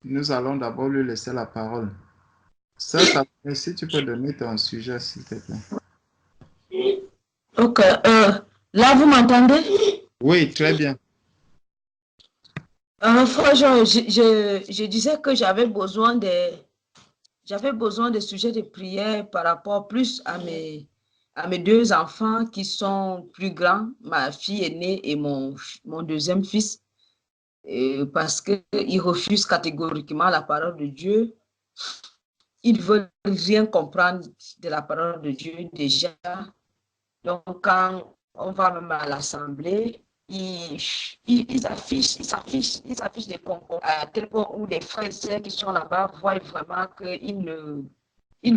nous allons d'abord lui laisser la parole. Sœur Salomé, si tu peux donner ton sujet, s'il te plaît. Ok. Là, vous m'entendez? Oui, très bien. Frère Jean, je disais que j'avais besoin de sujets de prière par rapport plus à mes deux enfants qui sont plus grands, ma fille aînée et mon deuxième fils, parce qu'ils refusent catégoriquement la parole de Dieu. Ils ne veulent rien comprendre de la parole de Dieu déjà. Donc, quand on va même à l'assemblée, ils affichent des concours à tel point où les frères et sœurs qui sont là-bas voient vraiment qu'ils ne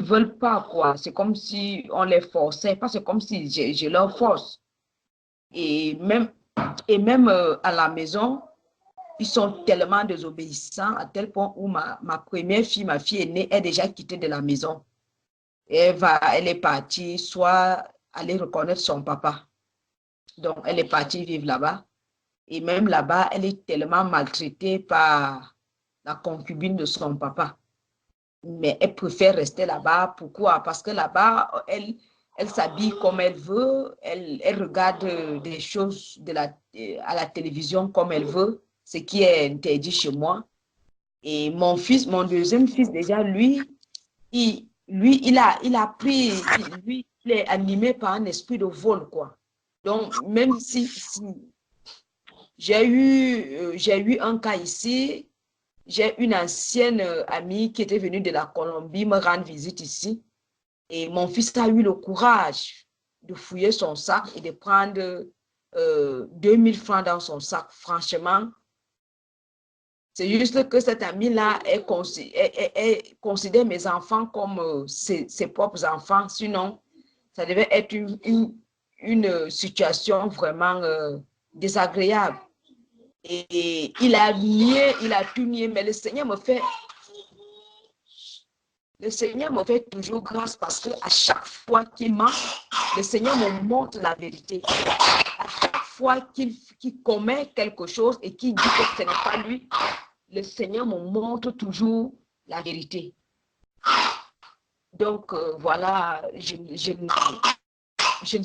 veulent pas, quoi. C'est comme si on les forçait, pas c'est comme si je leur force. Et même, à la maison, ils sont tellement désobéissants à tel point où ma première fille, ma fille aînée, est déjà quittée de la maison. Et elle est partie soit aller reconnaître son papa. Donc, elle est partie vivre là-bas. Et même là-bas, elle est tellement maltraitée par la concubine de son papa. Mais elle préfère rester là-bas. Pourquoi? Parce que là-bas, elle s'habille comme elle veut. Elle regarde des choses à la télévision comme elle veut, ce qui est interdit chez moi. Et mon deuxième fils, déjà, il a pris, il est animé par un esprit de vol, quoi. Donc, même si j'ai eu un cas ici, j'ai une ancienne amie qui était venue de la Colombie me rendre visite ici. Et mon fils a eu le courage de fouiller son sac et de prendre 2000 francs dans son sac. Franchement, c'est juste que cette amie-là, elle considère mes enfants comme ses propres enfants. Sinon, ça devait être une situation vraiment désagréable. Et il a nié, il a tout nié, mais le Seigneur me fait toujours grâce parce qu'à chaque fois qu'il ment, le Seigneur me montre la vérité. À chaque fois qu'il commet quelque chose et qu'il dit que ce n'est pas lui, le Seigneur me montre toujours la vérité. Donc, voilà, je ne sais pas. Je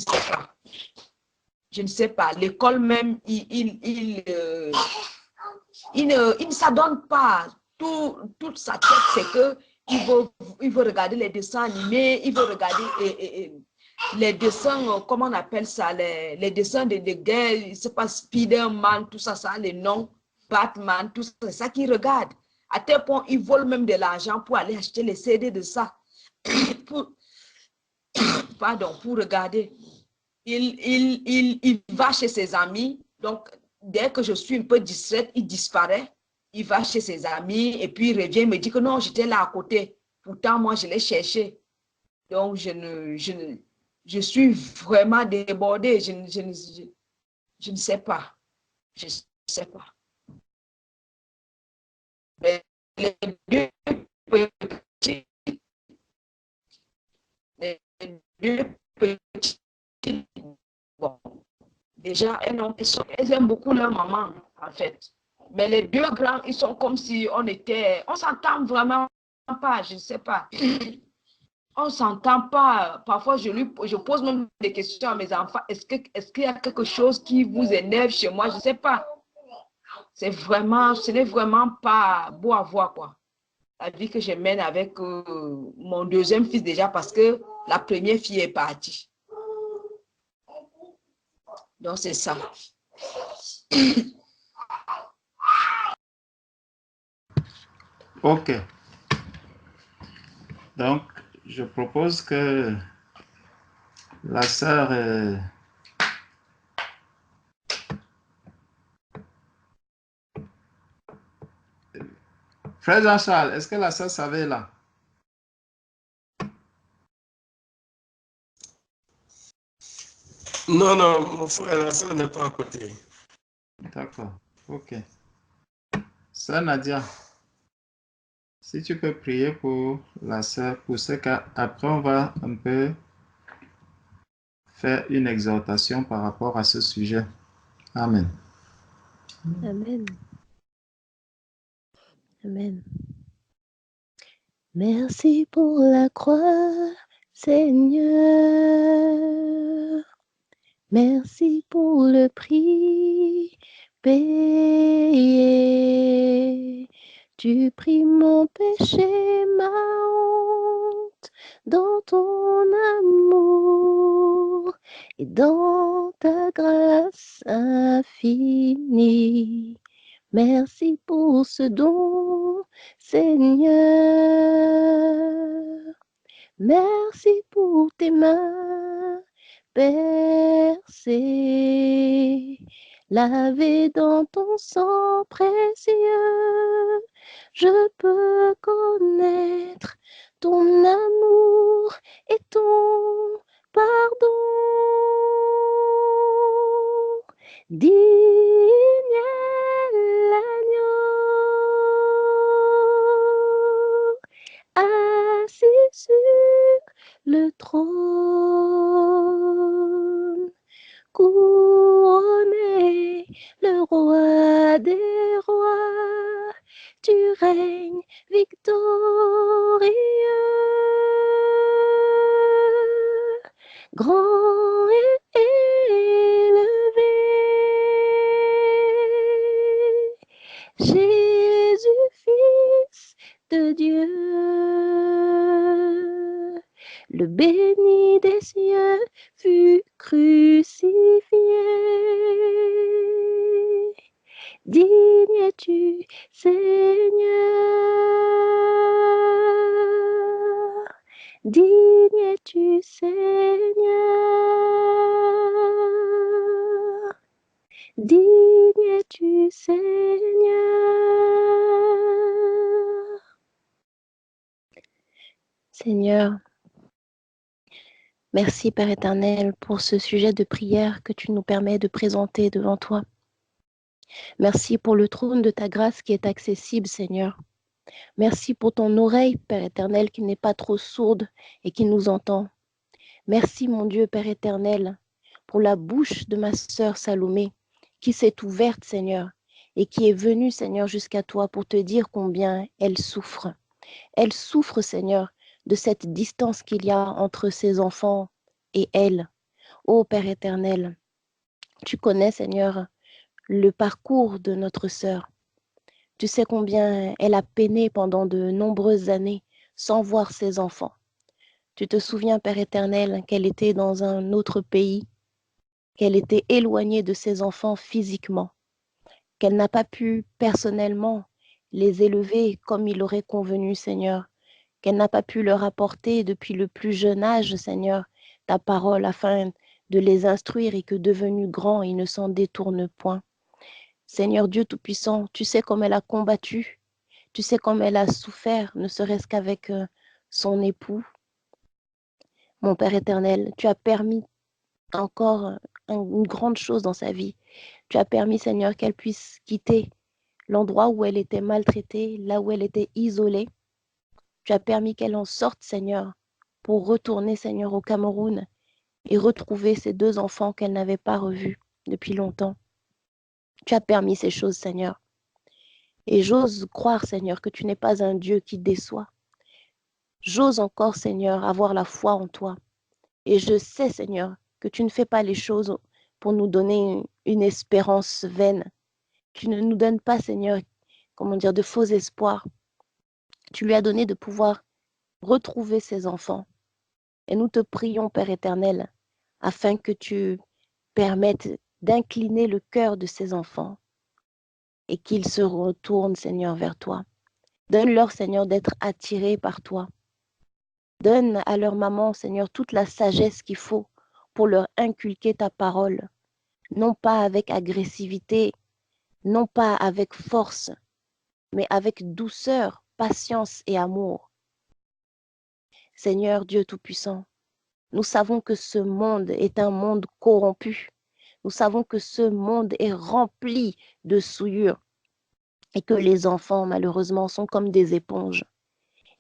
ne sais pas. L'école même, il ne s'adonne pas. Toute sa tête, c'est que il veut regarder les dessins animés, il veut regarder les dessins, comment on appelle ça, les dessins de guerre, je ne sais pas, Spider-Man, tout ça, les noms, Batman, tout ça, c'est ça qu'il regarde. À tel point, il vole même de l'argent pour aller acheter les CD de ça. pour regarder. Il va chez ses amis. Donc, dès que je suis un peu distraite, il disparaît. Il va chez ses amis et puis il revient, il me dit que non, j'étais là à côté. Pourtant, moi, je l'ai cherché. Donc, je suis vraiment débordée. Je ne sais pas. Je ne sais pas. Mais les deux petits, les deux petits, bon, déjà, elles aiment beaucoup leur maman, en fait. Mais les deux grands, ils sont comme si on s'entend vraiment pas, je ne sais pas. On s'entend pas. Parfois, je pose même des questions à mes enfants. Est-ce qu'il y a quelque chose qui vous énerve chez moi? Je ne sais pas. Ce n'est vraiment pas beau à voir, quoi. La vie que je mène avec mon deuxième fils déjà parce que la première fille est partie. Donc, c'est ça. Ok. Donc, je propose que la sœur... Frère Jean-Charles, est-ce que la sœur savait là? Non, non, mon frère, la sœur n'est pas à côté. D'accord. Ok. Sœur Nadia, si tu peux prier pour la sœur, pour ce cas, après on va un peu faire une exhortation par rapport à ce sujet. Amen. Amen. Amen. Merci pour la croix, Seigneur. Merci pour le prix payé. Tu pris mon péché, ma honte, dans ton amour et dans ta grâce infinie. Merci pour ce don, Seigneur. Merci pour tes mains percées, lavées dans ton sang précieux. Je peux connaître ton amour et ton pardon. Digne est l'agneau, assis sur le trône, couronné, le roi des rois, tu règnes victorieux, grand et élevé. Jésus, Fils de Dieu, le béni des cieux fut crucifié. Digne es-tu, Seigneur. Digne es-tu, Seigneur. Digne es-tu, Seigneur. Seigneur, merci Père éternel pour ce sujet de prière que tu nous permets de présenter devant toi. Merci pour le trône de ta grâce qui est accessible, Seigneur. Merci pour ton oreille, Père éternel, qui n'est pas trop sourde et qui nous entend. Merci, mon Dieu, Père éternel, pour la bouche de ma sœur Salomé, qui s'est ouverte, Seigneur, et qui est venue, Seigneur, jusqu'à toi pour te dire combien elle souffre. Elle souffre, Seigneur, de cette distance qu'il y a entre ses enfants et elle. Ô Père éternel, tu connais, Seigneur, le parcours de notre sœur. Tu sais combien elle a peiné pendant de nombreuses années sans voir ses enfants. Tu te souviens, Père éternel, qu'elle était dans un autre pays, qu'elle était éloignée de ses enfants physiquement, qu'elle n'a pas pu personnellement les élever comme il aurait convenu, Seigneur, qu'elle n'a pas pu leur apporter depuis le plus jeune âge, Seigneur, ta parole afin de les instruire et que devenus grands, ils ne s'en détournent point. Seigneur Dieu Tout-Puissant, tu sais comme elle a combattu, tu sais comme elle a souffert, ne serait-ce qu'avec son époux. Mon Père éternel, tu as permis encore une grande chose dans sa vie. Tu as permis, Seigneur, qu'elle puisse quitter l'endroit où elle était maltraitée, là où elle était isolée. Tu as permis qu'elle en sorte, Seigneur, pour retourner, Seigneur, au Cameroun et retrouver ses deux enfants qu'elle n'avait pas revus depuis longtemps. Tu as permis ces choses, Seigneur. Et j'ose croire, Seigneur, que tu n'es pas un Dieu qui déçoit. J'ose encore, Seigneur, avoir la foi en toi. Et je sais, Seigneur, que tu ne fais pas les choses pour nous donner une espérance vaine. Tu ne nous donnes pas, Seigneur, de faux espoirs. Tu lui as donné de pouvoir retrouver ses enfants. Et nous te prions, Père éternel, afin que tu permettes d'incliner le cœur de ces enfants et qu'ils se retournent, Seigneur, vers toi. Donne-leur, Seigneur, d'être attirés par toi. Donne à leur maman, Seigneur, toute la sagesse qu'il faut pour leur inculquer ta parole, non pas avec agressivité, non pas avec force, mais avec douceur, patience et amour. Seigneur Dieu Tout-Puissant, nous savons que ce monde est un monde corrompu. Nous savons que ce monde est rempli de souillures et que les enfants, malheureusement, sont comme des éponges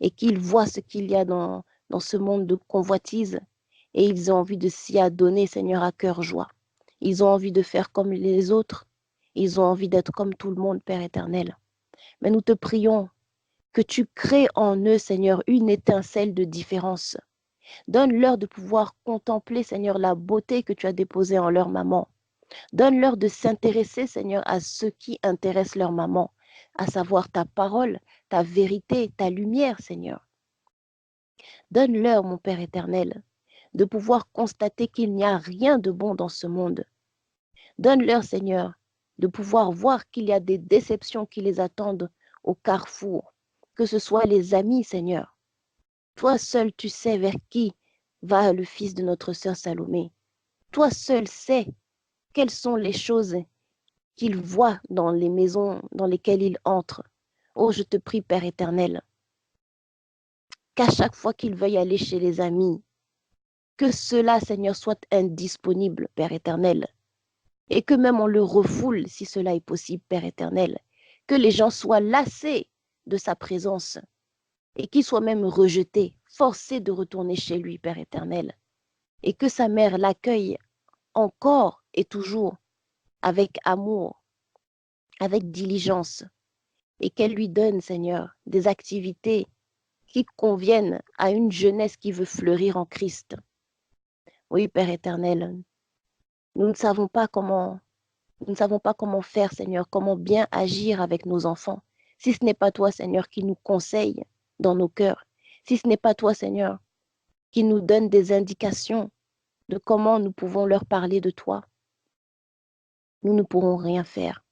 et qu'ils voient ce qu'il y a dans ce monde de convoitise et ils ont envie de s'y adonner, Seigneur, à cœur joie. Ils ont envie de faire comme les autres. Ils ont envie d'être comme tout le monde, Père éternel. Mais nous te prions que tu crées en eux, Seigneur, une étincelle de différence. Donne-leur de pouvoir contempler, Seigneur, la beauté que tu as déposée en leur maman. Donne-leur de s'intéresser, Seigneur, à ce qui intéresse leur maman, à savoir ta parole, ta vérité, ta lumière, Seigneur. Donne-leur, mon Père éternel, de pouvoir constater qu'il n'y a rien de bon dans ce monde. Donne-leur, Seigneur, de pouvoir voir qu'il y a des déceptions qui les attendent au carrefour, que ce soit les amis, Seigneur. Toi seul, tu sais vers qui va le fils de notre sœur Salomé. Toi seul sais quelles sont les choses qu'il voit dans les maisons dans lesquelles il entre. Oh, je te prie, Père éternel, qu'à chaque fois qu'il veuille aller chez les amis, que cela, Seigneur, soit indisponible, Père éternel, et que même on le refoule si cela est possible, Père éternel, que les gens soient lassés de sa présence et qu'il soit même rejeté, forcé de retourner chez lui, Père éternel, et que sa mère l'accueille encore et toujours avec amour, avec diligence, et qu'elle lui donne, Seigneur, des activités qui conviennent à une jeunesse qui veut fleurir en Christ. Oui, Père éternel, nous ne savons pas comment faire, Seigneur, comment bien agir avec nos enfants, si ce n'est pas toi, Seigneur, qui nous conseille dans nos cœurs, si ce n'est pas toi, Seigneur, qui nous donne des indications de comment nous pouvons leur parler de toi. Nous ne pourrons rien faire.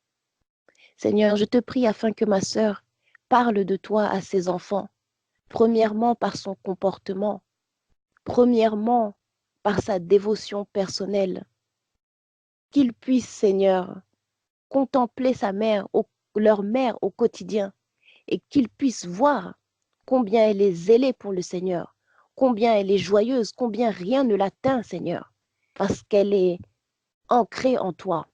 Seigneur, je te prie afin que ma sœur parle de toi à ses enfants, premièrement par son comportement, premièrement par sa dévotion personnelle, qu'ils puissent, Seigneur, contempler leur mère au quotidien et qu'ils puissent voir combien elle est zélée pour le Seigneur, combien elle est joyeuse, combien rien ne l'atteint, Seigneur, parce qu'elle est ancrée en toi.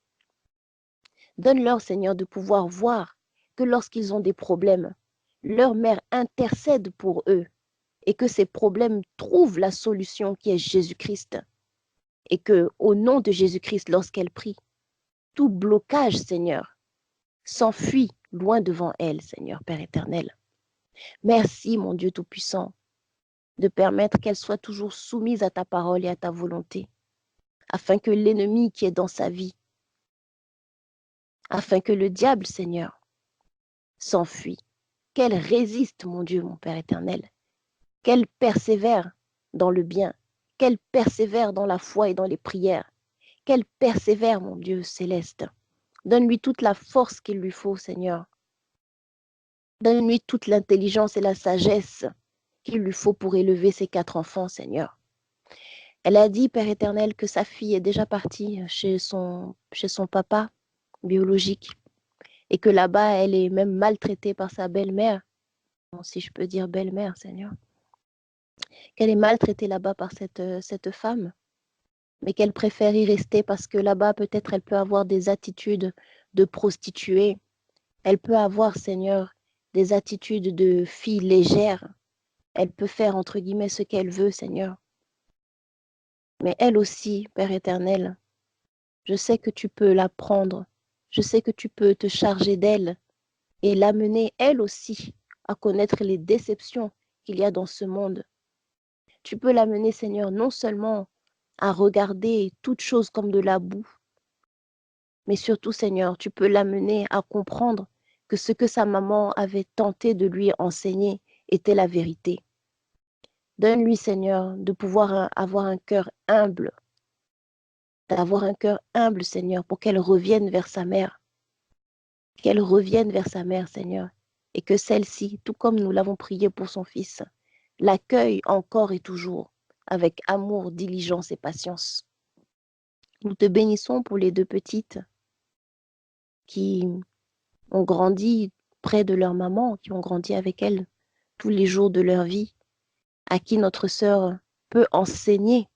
Donne-leur, Seigneur, de pouvoir voir que lorsqu'ils ont des problèmes, leur mère intercède pour eux et que ces problèmes trouvent la solution qui est Jésus-Christ. Et que, au nom de Jésus-Christ, lorsqu'elle prie, tout blocage, Seigneur, s'enfuit loin devant elle, Seigneur, Père éternel. Merci, mon Dieu Tout-Puissant, de permettre qu'elle soit toujours soumise à ta parole et à ta volonté, afin que l'ennemi qui est dans sa vie, afin que le diable, Seigneur, s'enfuit, qu'elle résiste, mon Dieu, mon Père éternel, qu'elle persévère dans le bien, qu'elle persévère dans la foi et dans les prières, qu'elle persévère, mon Dieu céleste. Donne-lui toute la force qu'il lui faut, Seigneur. Donne-lui toute l'intelligence et la sagesse qu'il lui faut pour élever ses 4 enfants, Seigneur. Elle a dit, Père éternel, que sa fille est déjà partie chez son papa biologique et que là-bas, elle est même maltraitée par sa belle-mère, si je peux dire belle-mère, Seigneur. Qu'elle est maltraitée là-bas par cette femme, mais qu'elle préfère y rester parce que là-bas, peut-être, elle peut avoir des attitudes de prostituée. Elle peut avoir, Seigneur, des attitudes de fille légère. Elle peut faire, entre guillemets, ce qu'elle veut, Seigneur. Mais elle aussi, Père éternel, je sais que tu peux la prendre. Je sais que tu peux te charger d'elle et l'amener, elle aussi, à connaître les déceptions qu'il y a dans ce monde. Tu peux l'amener, Seigneur, non seulement à regarder toute chose comme de la boue, mais surtout, Seigneur, tu peux l'amener à comprendre que ce que sa maman avait tenté de lui enseigner était la vérité. Donne-lui, Seigneur, de pouvoir avoir un cœur humble, d'avoir un cœur humble, Seigneur, pour qu'elle revienne vers sa mère. Qu'elle revienne vers sa mère, Seigneur, et que celle-ci, tout comme nous l'avons prié pour son fils, l'accueille encore et toujours avec amour, diligence et patience. Nous te bénissons pour les 2 petites qui ont grandi près de leur maman, qui ont grandi avec elle tous les jours de leur vie, à qui notre sœur peut instruire,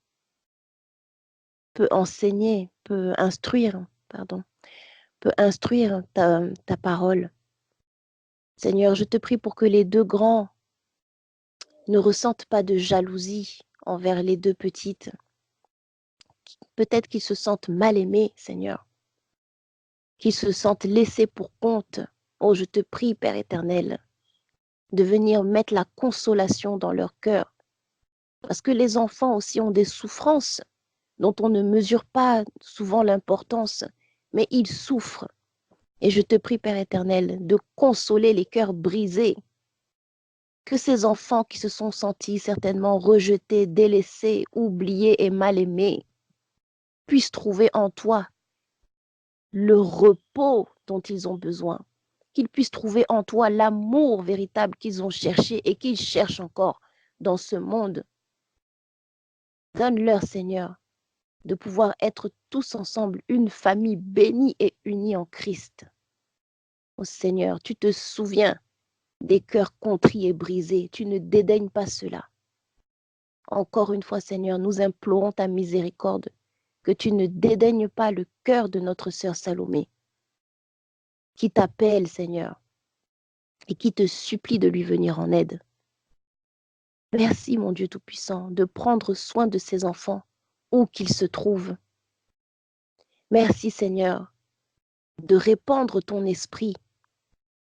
peut instruire ta parole. Seigneur, je te prie pour que les 2 grands ne ressentent pas de jalousie envers les 2 petites. Peut-être qu'ils se sentent mal aimés, Seigneur, qu'ils se sentent laissés pour compte Oh, je te prie, Père éternel, de venir mettre la consolation dans leur cœur. Parce que les enfants aussi ont des souffrances dont on ne mesure pas souvent l'importance, mais ils souffrent. Et je te prie, Père éternel, de consoler les cœurs brisés. Que ces enfants qui se sont sentis certainement rejetés, délaissés, oubliés et mal aimés puissent trouver en toi le repos dont ils ont besoin, qu'ils puissent trouver en toi l'amour véritable qu'ils ont cherché et qu'ils cherchent encore dans ce monde. Donne-leur, Seigneur, de pouvoir être tous ensemble une famille bénie et unie en Christ. Oh Seigneur, tu te souviens des cœurs contrits et brisés, tu ne dédaignes pas cela. Encore une fois, Seigneur, nous implorons ta miséricorde, que tu ne dédaignes pas le cœur de notre sœur Salomé, qui t'appelle, Seigneur, et qui te supplie de lui venir en aide. Merci, mon Dieu Tout-Puissant, de prendre soin de ces enfants, où qu'ils se trouvent. Merci, Seigneur, de répandre ton esprit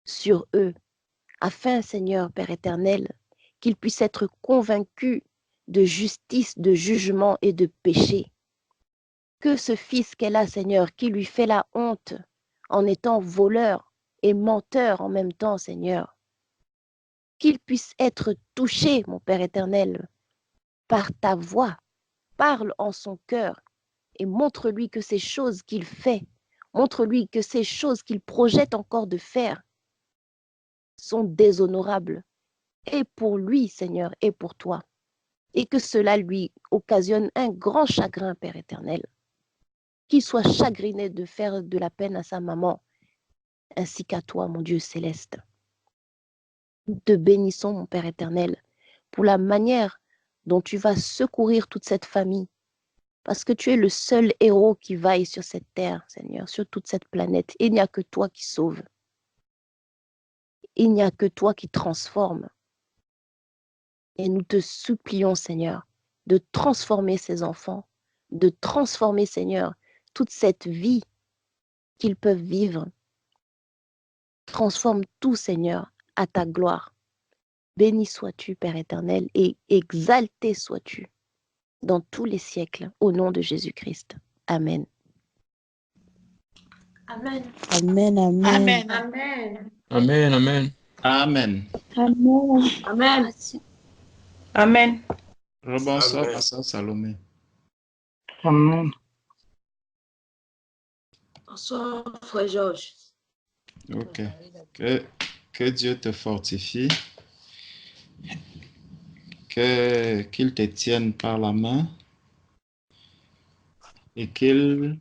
sur eux, afin, Seigneur, Père éternel, qu'ils puissent être convaincus de justice, de jugement et de péché. Que ce fils qu'elle a, Seigneur, qui lui fait la honte en étant voleur et menteur en même temps, Seigneur, qu'il puisse être touché, mon Père éternel, par ta voix. Parle en son cœur et montre-lui que ces choses qu'il fait, montre-lui que ces choses qu'il projette encore de faire sont déshonorables, et pour lui, Seigneur, et pour toi, et que cela lui occasionne un grand chagrin, Père éternel, qu'il soit chagriné de faire de la peine à sa maman, ainsi qu'à toi, mon Dieu céleste. Nous te bénissons, mon Père éternel, pour la manière dont tu vas secourir toute cette famille, parce que tu es le seul héros qui vaille sur cette terre, Seigneur, sur toute cette planète. Il n'y a que toi qui sauves. Il n'y a que toi qui transformes. Et nous te supplions, Seigneur, de transformer ces enfants, de transformer, Seigneur, toute cette vie qu'ils peuvent vivre. Transforme tout, Seigneur, à ta gloire. Béni sois-tu, Père éternel, et exalté sois-tu dans tous les siècles, au nom de Jésus-Christ. Amen. Amen. Amen, amen. Amen. Amen, amen. Amen. Amen. Amen. Amen. Rebonsoir, Amen. Pasteur Salomé. Amen. Bonsoir, frère Georges. Ok. Que Dieu te fortifie. Qu'il te tienne par la main et qu'il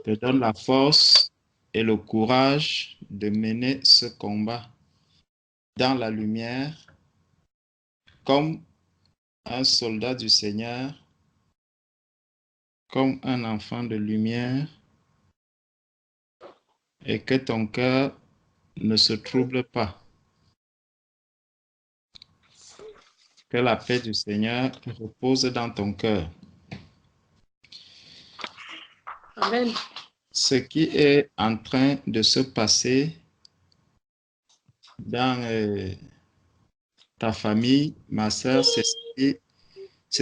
te donne la force et le courage de mener ce combat dans la lumière comme un soldat du Seigneur, comme un enfant de lumière, et que ton cœur ne se trouble pas. Que la paix du Seigneur repose dans ton cœur. Amen. Ce qui est en train de se passer dans ta famille, ma sœur, c'est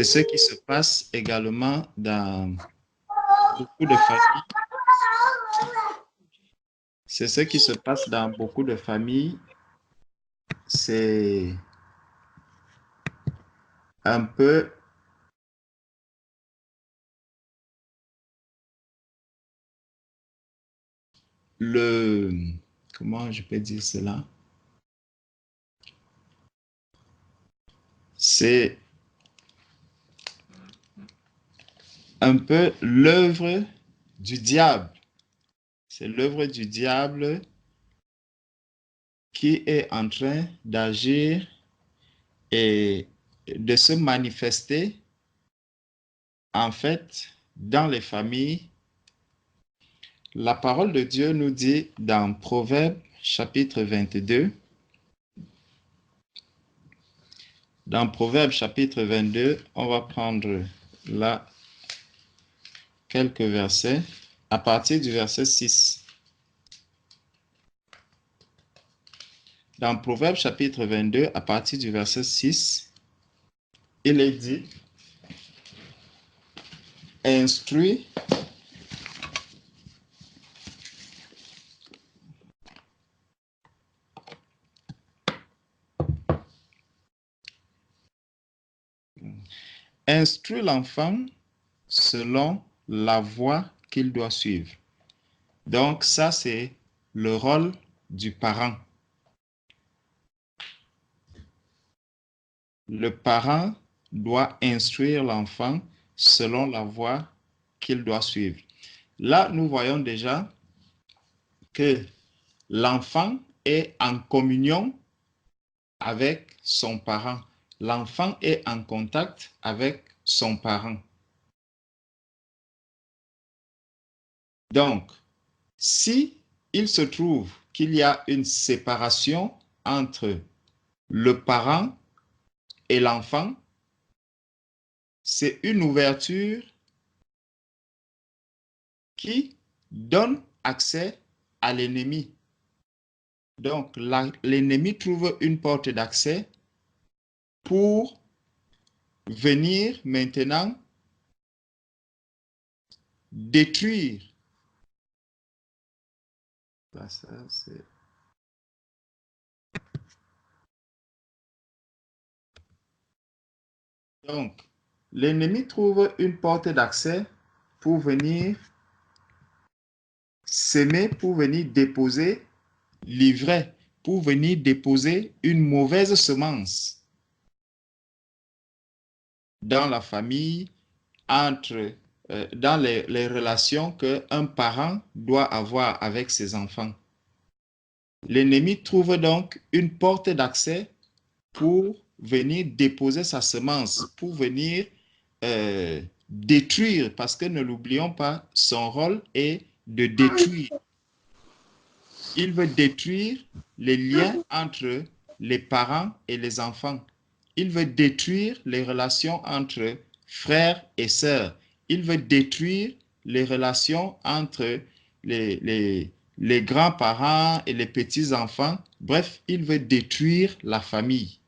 ce qui se passe également dans beaucoup de familles. C'est ce qui se passe dans beaucoup de familles. C'est un peu comment je peux dire cela? C'est un peu l'œuvre du diable. C'est l'œuvre du diable qui est en train d'agir et de se manifester, en fait, dans les familles. La parole de Dieu nous dit dans Proverbes chapitre 22, dans Proverbes chapitre 22, on va prendre là quelques versets, à partir du verset 6. dans Proverbes chapitre 22, à partir du verset 6, il est dit, instruis l'enfant selon la voie qu'il doit suivre. Donc ça, c'est le rôle du parent. Le parent doit instruire l'enfant selon la voie qu'il doit suivre. Là, nous voyons déjà que l'enfant est en communion avec son parent. L'enfant est en contact avec son parent. Donc, si il se trouve qu'il y a une séparation entre le parent et l'enfant, c'est une ouverture qui donne accès à l'ennemi. Donc, l'ennemi trouve une porte d'accès pour venir maintenant détruire. Donc, l'ennemi trouve une porte d'accès pour venir s'aimer, pour venir déposer l'ivraie, pour venir déposer une mauvaise semence dans la famille, dans les relations qu'un parent doit avoir avec ses enfants. L'ennemi trouve donc une porte d'accès pour venir déposer sa semence, pour venir détruire, parce que ne l'oublions pas, son rôle est de détruire. Il veut détruire les liens entre les parents et les enfants. Il veut détruire les relations entre frères et sœurs. Il veut détruire les relations entre les grands-parents et les petits-enfants. Bref, il veut détruire la famille.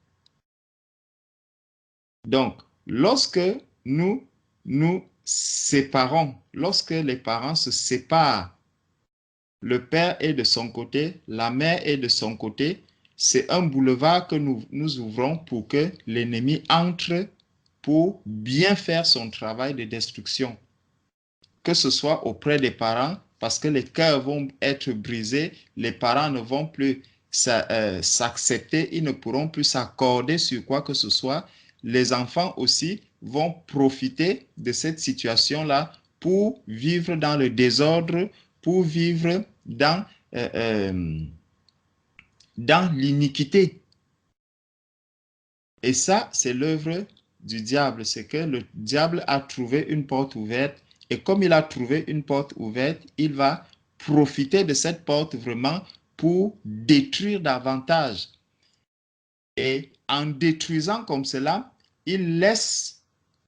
Donc, lorsque nous nous séparons, lorsque les parents se séparent, le père est de son côté, la mère est de son côté, c'est un boulevard que nous ouvrons pour que l'ennemi entre pour bien faire son travail de destruction. Que ce soit auprès des parents, parce que les cœurs vont être brisés, les parents ne vont plus s'accepter, ils ne pourront plus s'accorder sur quoi que ce soit. Les enfants aussi vont profiter de cette situation-là pour vivre dans le désordre, pour vivre dans l'iniquité. Et ça, c'est l'œuvre du diable. C'est que le diable a trouvé une porte ouverte. Et comme il a trouvé une porte ouverte, il va profiter de cette porte vraiment pour détruire davantage. Et en détruisant comme cela, il laisse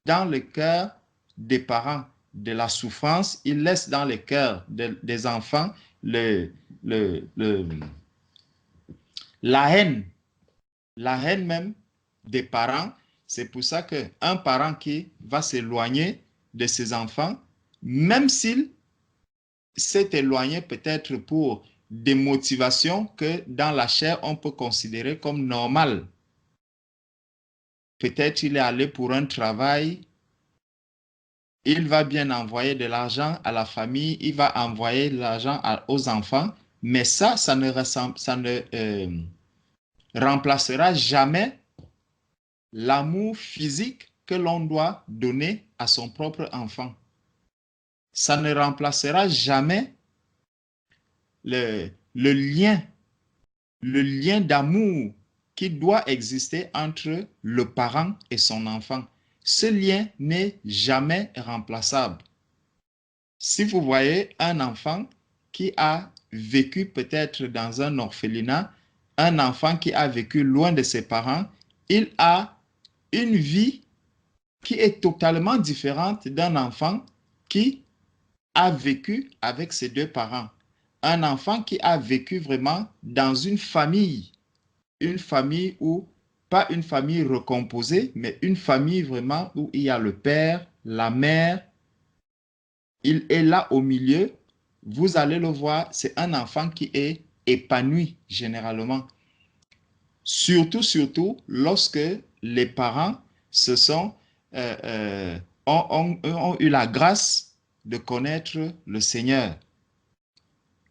dans le cœur des parents de la souffrance, il laisse dans le cœur des enfants la haine même des parents. C'est pour ça qu'un parent qui va s'éloigner de ses enfants, même s'il s'est éloigné peut-être pour des motivations que dans la chair on peut considérer comme normales. Peut-être il est allé pour un travail, il va bien envoyer de l'argent à la famille, il va envoyer de l'argent aux enfants, mais ça ne remplacera jamais l'amour physique que l'on doit donner à son propre enfant. Ça ne remplacera jamais le lien d'amour qui doit exister entre le parent et son enfant. Ce lien n'est jamais remplaçable. Si vous voyez un enfant qui a vécu peut-être dans un orphelinat, un enfant qui a vécu loin de ses parents, il a une vie qui est totalement différente d'un enfant qui a vécu avec ses deux parents. Un enfant qui a vécu vraiment dans une famille une famille où, pas une famille recomposée, mais une famille vraiment où il y a le père, la mère, il est là au milieu. Vous allez le voir, c'est un enfant qui est épanoui généralement. Surtout lorsque les parents se sont, ont eu la grâce de connaître le Seigneur.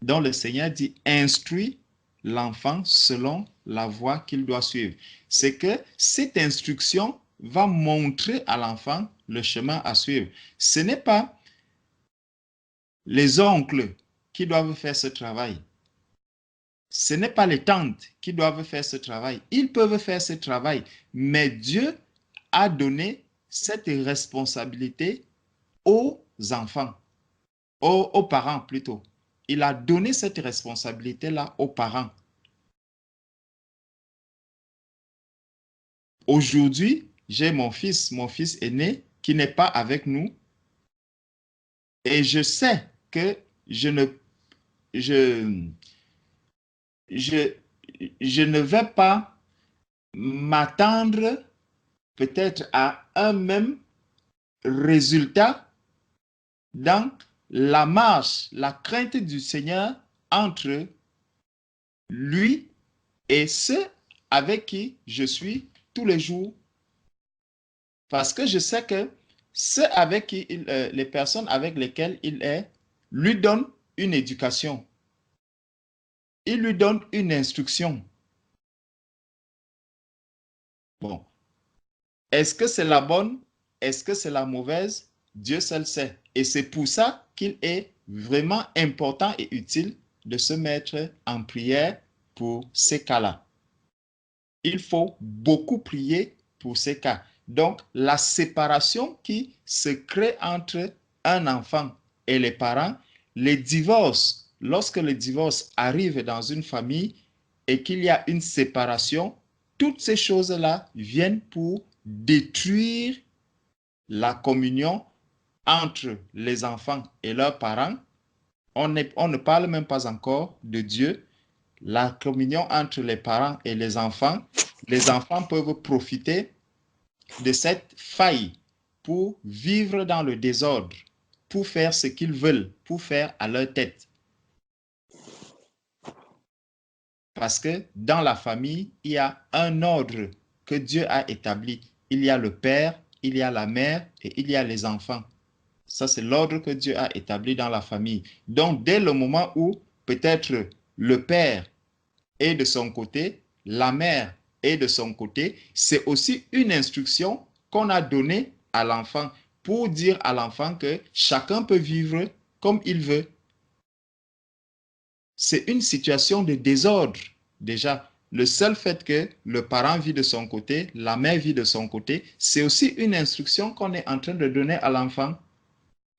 Donc le Seigneur dit, instruis l'enfant selon la voie qu'il doit suivre. C'est que cette instruction va montrer à l'enfant le chemin à suivre. Ce n'est pas les oncles qui doivent faire ce travail. Ce n'est pas les tantes qui doivent faire ce travail. Ils peuvent faire ce travail, mais Dieu a donné cette responsabilité aux enfants, aux parents plutôt. Il a donné cette responsabilité-là aux parents. Aujourd'hui, j'ai mon fils aîné qui n'est pas avec nous et je sais que je ne vais pas m'attendre peut-être à un même résultat dans la marche, la crainte du Seigneur entre lui et ceux avec qui je suis tous les jours. Parce que je sais que ceux avec qui les personnes avec lesquelles il est, lui donnent une éducation. Il lui donne une instruction. Bon. Est-ce que c'est la bonne? Est-ce que c'est la mauvaise? Dieu seul sait. Et c'est pour ça qu'il est vraiment important et utile de se mettre en prière pour ces cas-là. Il faut beaucoup prier pour ces cas. Donc, la séparation qui se crée entre un enfant et les parents, les divorces, lorsque le divorce arrive dans une famille et qu'il y a une séparation, toutes ces choses-là viennent pour détruire la communion entre les enfants et leurs parents. On ne parle même pas encore de Dieu. La communion entre les parents et les enfants peuvent profiter de cette faille pour vivre dans le désordre, pour faire ce qu'ils veulent, pour faire à leur tête. Parce que dans la famille, il y a un ordre que Dieu a établi. Il y a le père, il y a la mère et il y a les enfants. Ça, c'est l'ordre que Dieu a établi dans la famille. Donc, dès le moment où peut-être le père est de son côté, la mère est de son côté, c'est aussi une instruction qu'on a donnée à l'enfant pour dire à l'enfant que chacun peut vivre comme il veut. C'est une situation de désordre. Déjà, le seul fait que le parent vit de son côté, la mère vit de son côté, c'est aussi une instruction qu'on est en train de donner à l'enfant.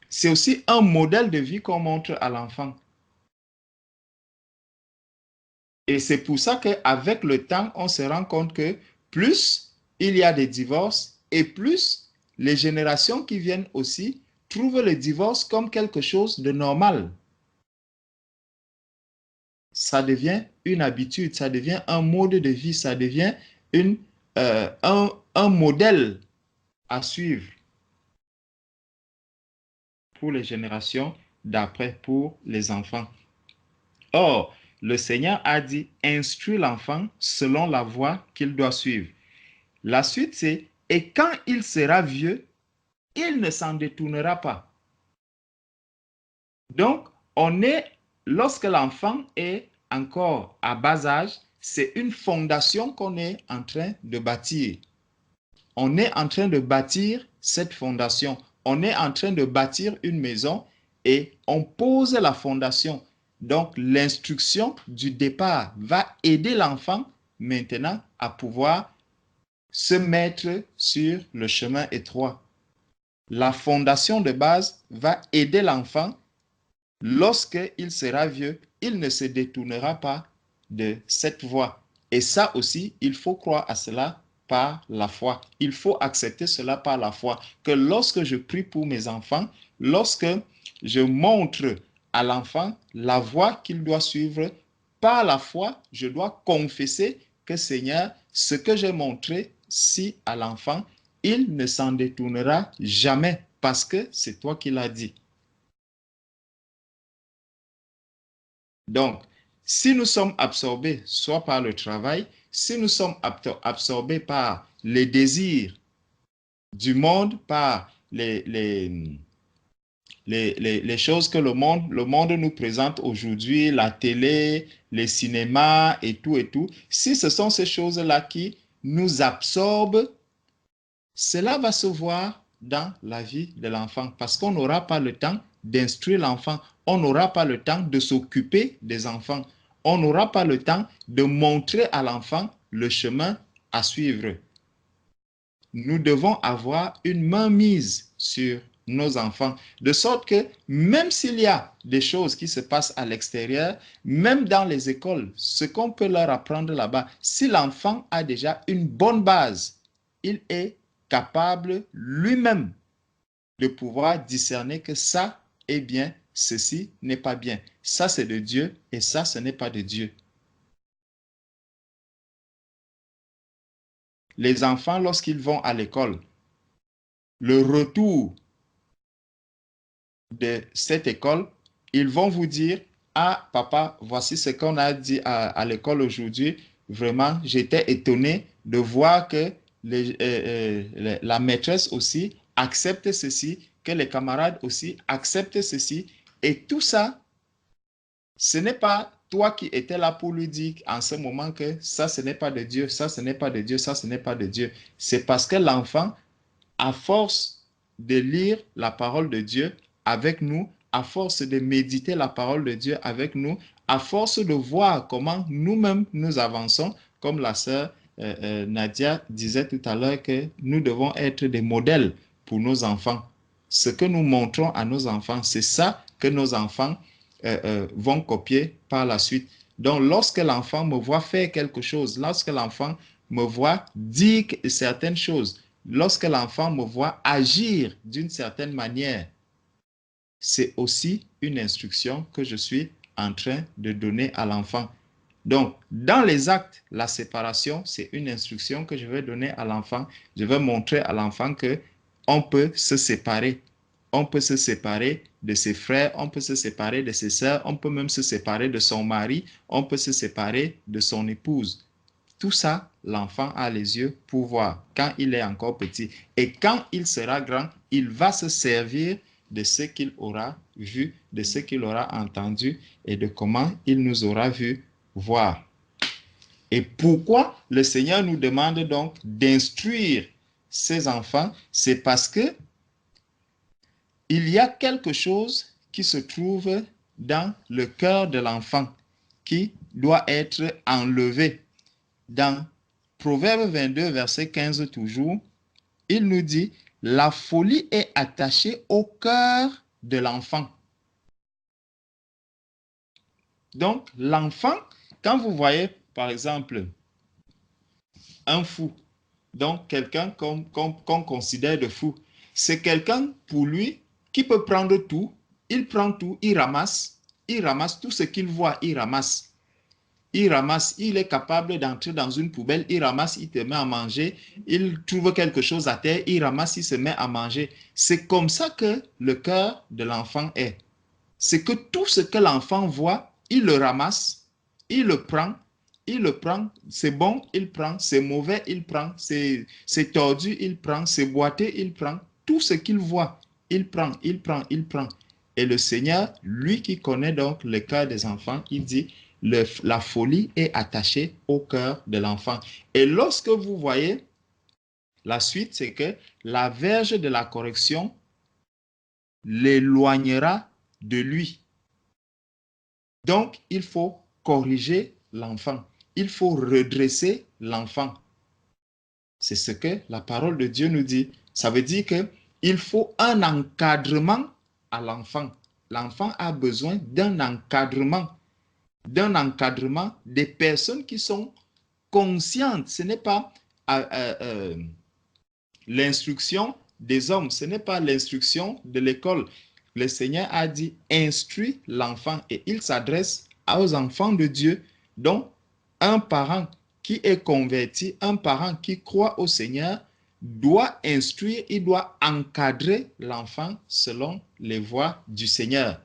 C'est aussi un modèle de vie qu'on montre à l'enfant. Et c'est pour ça qu'avec le temps, on se rend compte que plus il y a des divorces et plus les générations qui viennent aussi trouvent le divorce comme quelque chose de normal. Ça devient une habitude, ça devient un mode de vie, ça devient un modèle à suivre pour les générations d'après, pour les enfants. Or, le Seigneur a dit, instruis l'enfant selon la voie qu'il doit suivre. La suite, c'est, et quand il sera vieux, il ne s'en détournera pas. Donc, lorsque l'enfant est encore à bas âge, c'est une fondation qu'on est en train de bâtir. On est en train de bâtir cette fondation. On est en train de bâtir une maison et on pose la fondation. Donc, l'instruction du départ va aider l'enfant maintenant à pouvoir se mettre sur le chemin étroit. La fondation de base va aider l'enfant. Lorsqu'il sera vieux, il ne se détournera pas de cette voie. Et ça aussi, il faut croire à cela par la foi. Il faut accepter cela par la foi. Que lorsque je prie pour mes enfants, lorsque je montre à l'enfant la voie qu'il doit suivre, par la foi, je dois confesser que Seigneur, ce que j'ai montré si à l'enfant, il ne s'en détournera jamais parce que c'est toi qui l'as dit. Donc, si nous sommes absorbés soit par le travail, si nous sommes absorbés par les désirs du monde, par les choses que le monde nous présente aujourd'hui, la télé, les cinémas et tout, si ce sont ces choses-là qui nous absorbent, cela va se voir dans la vie de l'enfant parce qu'on n'aura pas le temps d'instruire l'enfant, on n'aura pas le temps de s'occuper des enfants, on n'aura pas le temps de montrer à l'enfant le chemin à suivre. Nous devons avoir une mainmise sur nos enfants, de sorte que même s'il y a des choses qui se passent à l'extérieur, même dans les écoles, ce qu'on peut leur apprendre là-bas, si l'enfant a déjà une bonne base, il est capable lui-même de pouvoir discerner que ça est bien, ceci n'est pas bien. Ça, c'est de Dieu et ça, ce n'est pas de Dieu. Les enfants, lorsqu'ils vont à l'école, le retour de cette école, ils vont vous dire, ah papa, voici ce qu'on a dit à l'école aujourd'hui. Vraiment, j'étais étonné de voir que la maîtresse aussi accepte ceci, que les camarades aussi acceptent ceci. Et tout ça, ce n'est pas toi qui étais là pour lui dire en ce moment que ça, ce n'est pas de Dieu, ça, ce n'est pas de Dieu, ça, ce n'est pas de Dieu. C'est parce que l'enfant, à force de lire la parole de Dieu avec nous, à force de méditer la parole de Dieu avec nous, à force de voir comment nous-mêmes nous avançons, comme la sœur Nadia disait tout à l'heure que nous devons être des modèles pour nos enfants. Ce que nous montrons à nos enfants, c'est ça que nos enfants vont copier par la suite. Donc, lorsque l'enfant me voit faire quelque chose, lorsque l'enfant me voit dire certaines choses, lorsque l'enfant me voit agir d'une certaine manière, c'est aussi une instruction que je suis en train de donner à l'enfant. Donc, dans les actes, la séparation, c'est une instruction que je vais donner à l'enfant. Je vais montrer à l'enfant qu'on peut se séparer. On peut se séparer de ses frères, on peut se séparer de ses sœurs, on peut même se séparer de son mari, on peut se séparer de son épouse. Tout ça, l'enfant a les yeux pour voir quand il est encore petit. Et quand il sera grand, il va se servir de ce qu'il aura vu, de ce qu'il aura entendu et de comment il nous aura vu voir. Et pourquoi le Seigneur nous demande donc d'instruire ses enfants? C'est parce que il y a quelque chose qui se trouve dans le cœur de l'enfant qui doit être enlevé. Dans Proverbe 22, verset 15 toujours, il nous dit, la folie est attachée au cœur de l'enfant. Donc, l'enfant, quand vous voyez, par exemple, un fou, donc quelqu'un qu'on considère de fou, c'est quelqu'un, pour lui, qui peut prendre tout, il prend tout, il ramasse tout ce qu'il voit, il ramasse, il est capable d'entrer dans une poubelle, il ramasse, il te met à manger, il trouve quelque chose à terre, il ramasse, il se met à manger. C'est comme ça que le cœur de l'enfant est. C'est que tout ce que l'enfant voit, il le ramasse, il le prend, c'est bon, il prend, c'est mauvais, il prend, c'est tordu, il prend, c'est boité, il prend, tout ce qu'il voit, il prend. Et le Seigneur, lui qui connaît donc le cœur des enfants, il dit, la folie est attachée au cœur de l'enfant. Et lorsque vous voyez, la suite, c'est que la verge de la correction l'éloignera de lui. Donc, il faut corriger l'enfant. Il faut redresser l'enfant. C'est ce que la parole de Dieu nous dit. Ça veut dire qu'il faut un encadrement à l'enfant. L'enfant a besoin d'un encadrement des personnes qui sont conscientes. Ce n'est pas l'instruction des hommes, ce n'est pas l'instruction de l'école. Le Seigneur a dit, instruis l'enfant et il s'adresse aux enfants de Dieu. Donc, un parent qui est converti, un parent qui croit au Seigneur, doit instruire, il doit encadrer l'enfant selon les voies du Seigneur.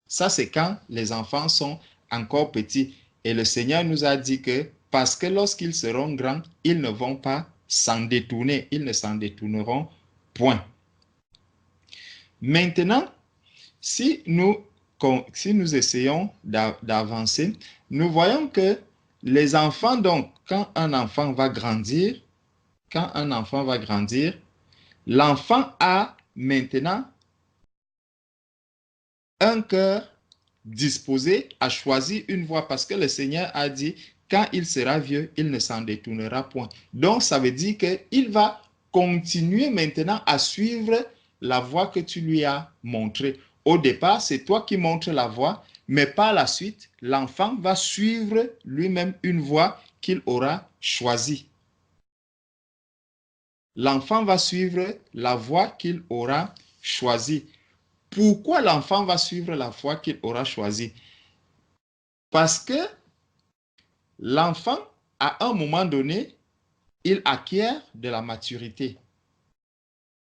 Ça, c'est quand les enfants sont encore petits. Et le Seigneur nous a dit que parce que lorsqu'ils seront grands, ils ne vont pas s'en détourner. Ils ne s'en détourneront point. Maintenant, si nous essayons d'avancer, nous voyons que les enfants, donc, quand un enfant va grandir, l'enfant a maintenant un cœur disposé à choisir une voie parce que le Seigneur a dit, quand il sera vieux, il ne s'en détournera point. Donc, ça veut dire qu'il va continuer maintenant à suivre la voie que tu lui as montrée. Au départ, c'est toi qui montres la voie, mais par la suite, l'enfant va suivre lui-même une voie qu'il aura choisie. L'enfant va suivre la voie qu'il aura choisie. Pourquoi l'enfant va suivre la voie qu'il aura choisie? Parce que l'enfant, à un moment donné, il acquiert de la maturité.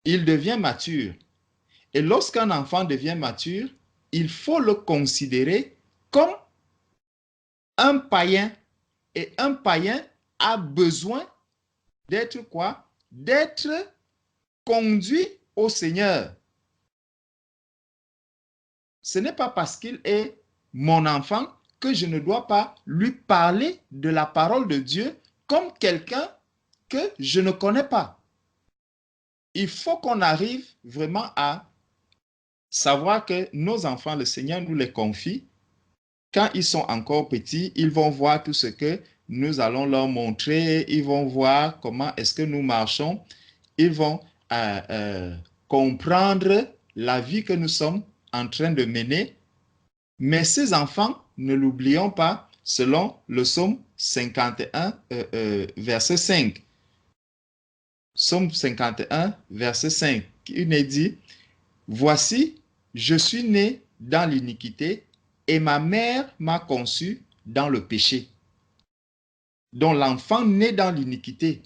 Il devient mature. Et lorsqu'un enfant devient mature, il faut le considérer comme un païen. Et un païen a besoin d'être quoi? D'être conduit au Seigneur. Ce n'est pas parce qu'il est mon enfant que je ne dois pas lui parler de la parole de Dieu comme quelqu'un que je ne connais pas. Il faut qu'on arrive vraiment à savoir que nos enfants, le Seigneur nous les confie. Quand ils sont encore petits, ils vont voir tout ce que nous allons leur montrer. Ils vont voir comment est-ce que nous marchons. Ils vont comprendre la vie que nous sommes en train de mener. Mais ces enfants, ne l'oublions pas, selon le psaume 51, verset 5. Psaume 51, verset 5, il est dit, « Voici, je suis né dans l'iniquité et ma mère m'a conçu dans le péché. » Donc l'enfant né dans l'iniquité,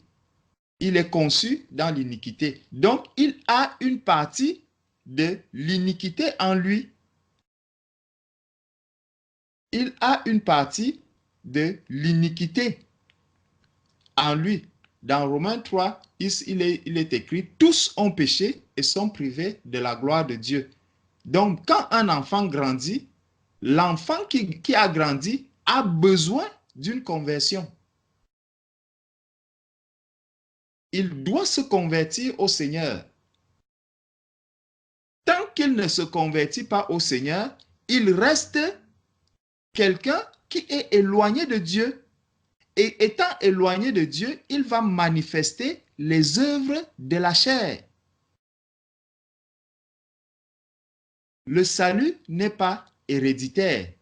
il est conçu dans l'iniquité. Donc il a une partie de l'iniquité en lui. Il a une partie de l'iniquité en lui. Dans Romains 3, il est écrit, tous ont péché et sont privés de la gloire de Dieu. Donc, quand un enfant grandit, l'enfant qui a grandi a besoin d'une conversion. Il doit se convertir au Seigneur. Tant qu'il ne se convertit pas au Seigneur, il reste quelqu'un qui est éloigné de Dieu. Et étant éloigné de Dieu, il va manifester les œuvres de la chair. Le salut n'est pas héréditaire.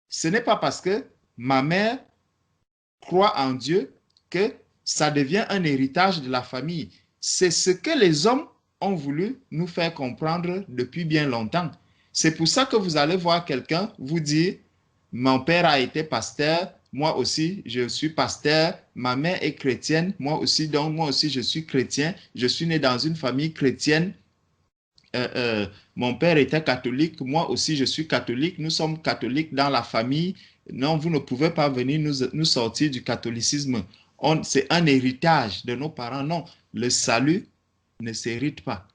Ce n'est pas parce que ma mère croit en Dieu que ça devient un héritage de la famille. C'est ce que les hommes ont voulu nous faire comprendre depuis bien longtemps. C'est pour ça que vous allez voir quelqu'un vous dire, mon père a été pasteur, moi aussi je suis pasteur, ma mère est chrétienne, moi aussi, donc moi aussi je suis chrétien, je suis né dans une famille chrétienne, mon père était catholique, moi aussi je suis catholique, nous sommes catholiques dans la famille. Non, vous ne pouvez pas venir nous sortir du catholicisme. C'est un héritage de nos parents. Non, le salut ne s'hérite pas.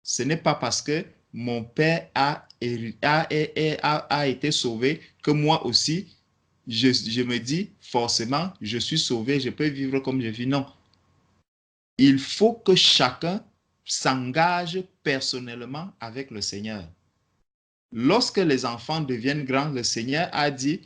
Ce n'est pas parce que mon père a été sauvé que moi aussi, je me dis forcément, je suis sauvé, je peux vivre comme je vis. Non. Il faut que chacun s'engage personnellement avec le Seigneur. Lorsque les enfants deviennent grands, le Seigneur a dit,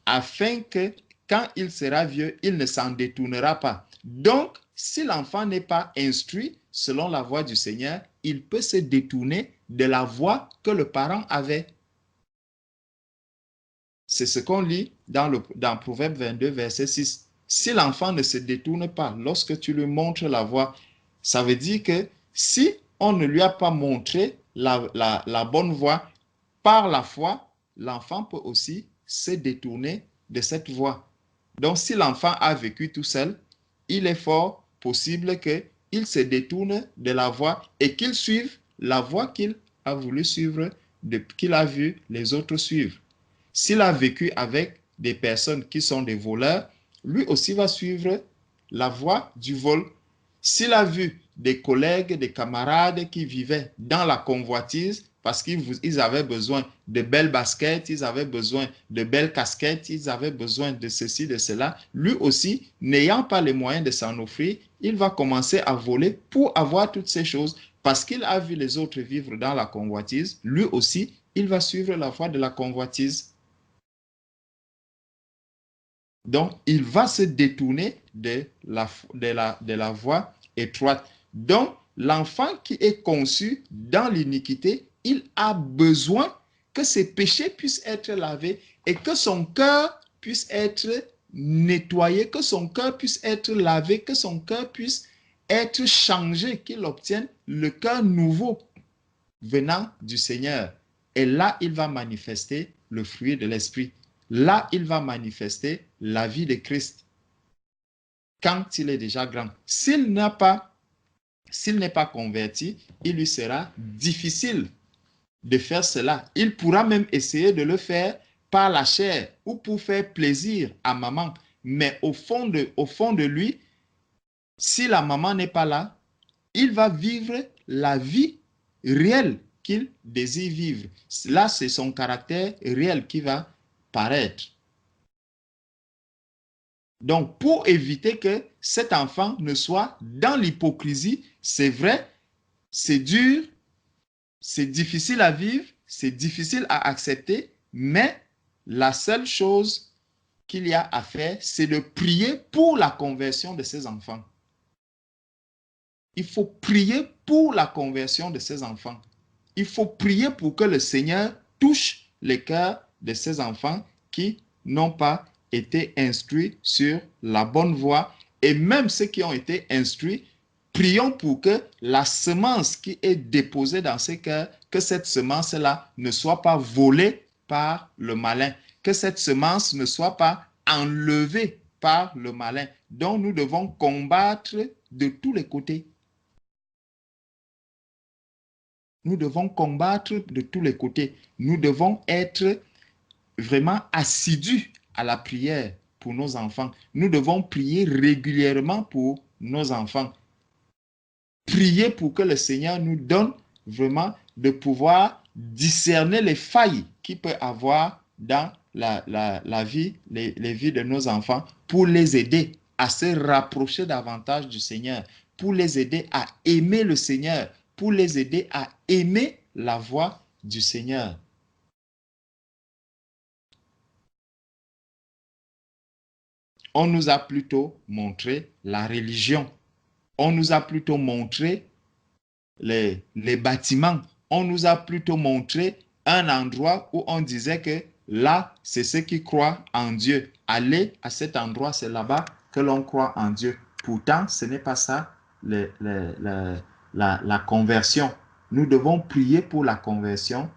afin que quand il sera vieux, il ne s'en détournera pas. Donc, si l'enfant n'est pas instruit selon la voie du Seigneur, il peut se détourner de la voie que le parent avait. C'est ce qu'on lit dans Proverbe 22, verset 6. Si l'enfant ne se détourne pas lorsque tu lui montres la voie, ça veut dire que si on ne lui a pas montré la bonne voie, par la foi, l'enfant peut aussi se détourner de cette voie. Donc, si l'enfant a vécu tout seul, il est fort possible qu'il se détourne de la voie et qu'il suive la voie qu'il a voulu suivre, qu'il a vu les autres suivre. S'il a vécu avec des personnes qui sont des voleurs, lui aussi va suivre la voie du vol. S'il a vu des collègues, des camarades qui vivaient dans la convoitise parce qu'ils avaient besoin de belles baskets, ils avaient besoin de belles casquettes, ils avaient besoin de ceci, de cela, lui aussi, n'ayant pas les moyens de s'en offrir, il va commencer à voler pour avoir toutes ces choses. Parce qu'il a vu les autres vivre dans la convoitise, lui aussi, il va suivre la voie de la convoitise. Donc, il va se détourner de la voie étroite. Donc, l'enfant qui est conçu dans l'iniquité, il a besoin que ses péchés puissent être lavés et que son cœur puisse être nettoyé, que son cœur puisse être lavé, que son cœur puisse être changé, qu'il obtienne le cœur nouveau venant du Seigneur. Et là, il va manifester le fruit de l'Esprit. Là, il va manifester la vie de Christ quand il est déjà grand. S'il n'est pas converti, il lui sera difficile de faire cela. Il pourra même essayer de le faire par la chair ou pour faire plaisir à maman. Mais au fond de lui, si la maman n'est pas là, il va vivre la vie réelle qu'il désire vivre. Là, c'est son caractère réel qui va paraître. Donc, pour éviter que cet enfant ne soit dans l'hypocrisie, c'est vrai, c'est dur, c'est difficile à vivre, c'est difficile à accepter, mais la seule chose qu'il y a à faire, c'est de prier pour la conversion de ces enfants. Il faut prier pour la conversion de ces enfants. Il faut prier pour que le Seigneur touche les cœurs de ces enfants qui n'ont pas été instruits sur la bonne voie. Et même ceux qui ont été instruits, prions pour que la semence qui est déposée dans ces cœurs, que cette semence-là ne soit pas volée par le malin, que cette semence ne soit pas enlevée par le malin. Donc nous devons combattre de tous les côtés. Nous devons combattre de tous les côtés. Nous devons être vraiment assidus à la prière pour nos enfants. Nous devons prier régulièrement pour nos enfants. Prier pour que le Seigneur nous donne vraiment de pouvoir discerner les failles qu'il peut avoir dans la vie, les vies de nos enfants, pour les aider à se rapprocher davantage du Seigneur, pour les aider à aimer le Seigneur, pour les aider à aimer la voix du Seigneur. On nous a plutôt montré la religion. On nous a plutôt montré les bâtiments. On nous a plutôt montré un endroit où on disait que là, c'est ceux qui croient en Dieu. Allez à cet endroit, c'est là-bas que l'on croit en Dieu. Pourtant, ce n'est pas ça la conversion. Nous devons prier pour la conversion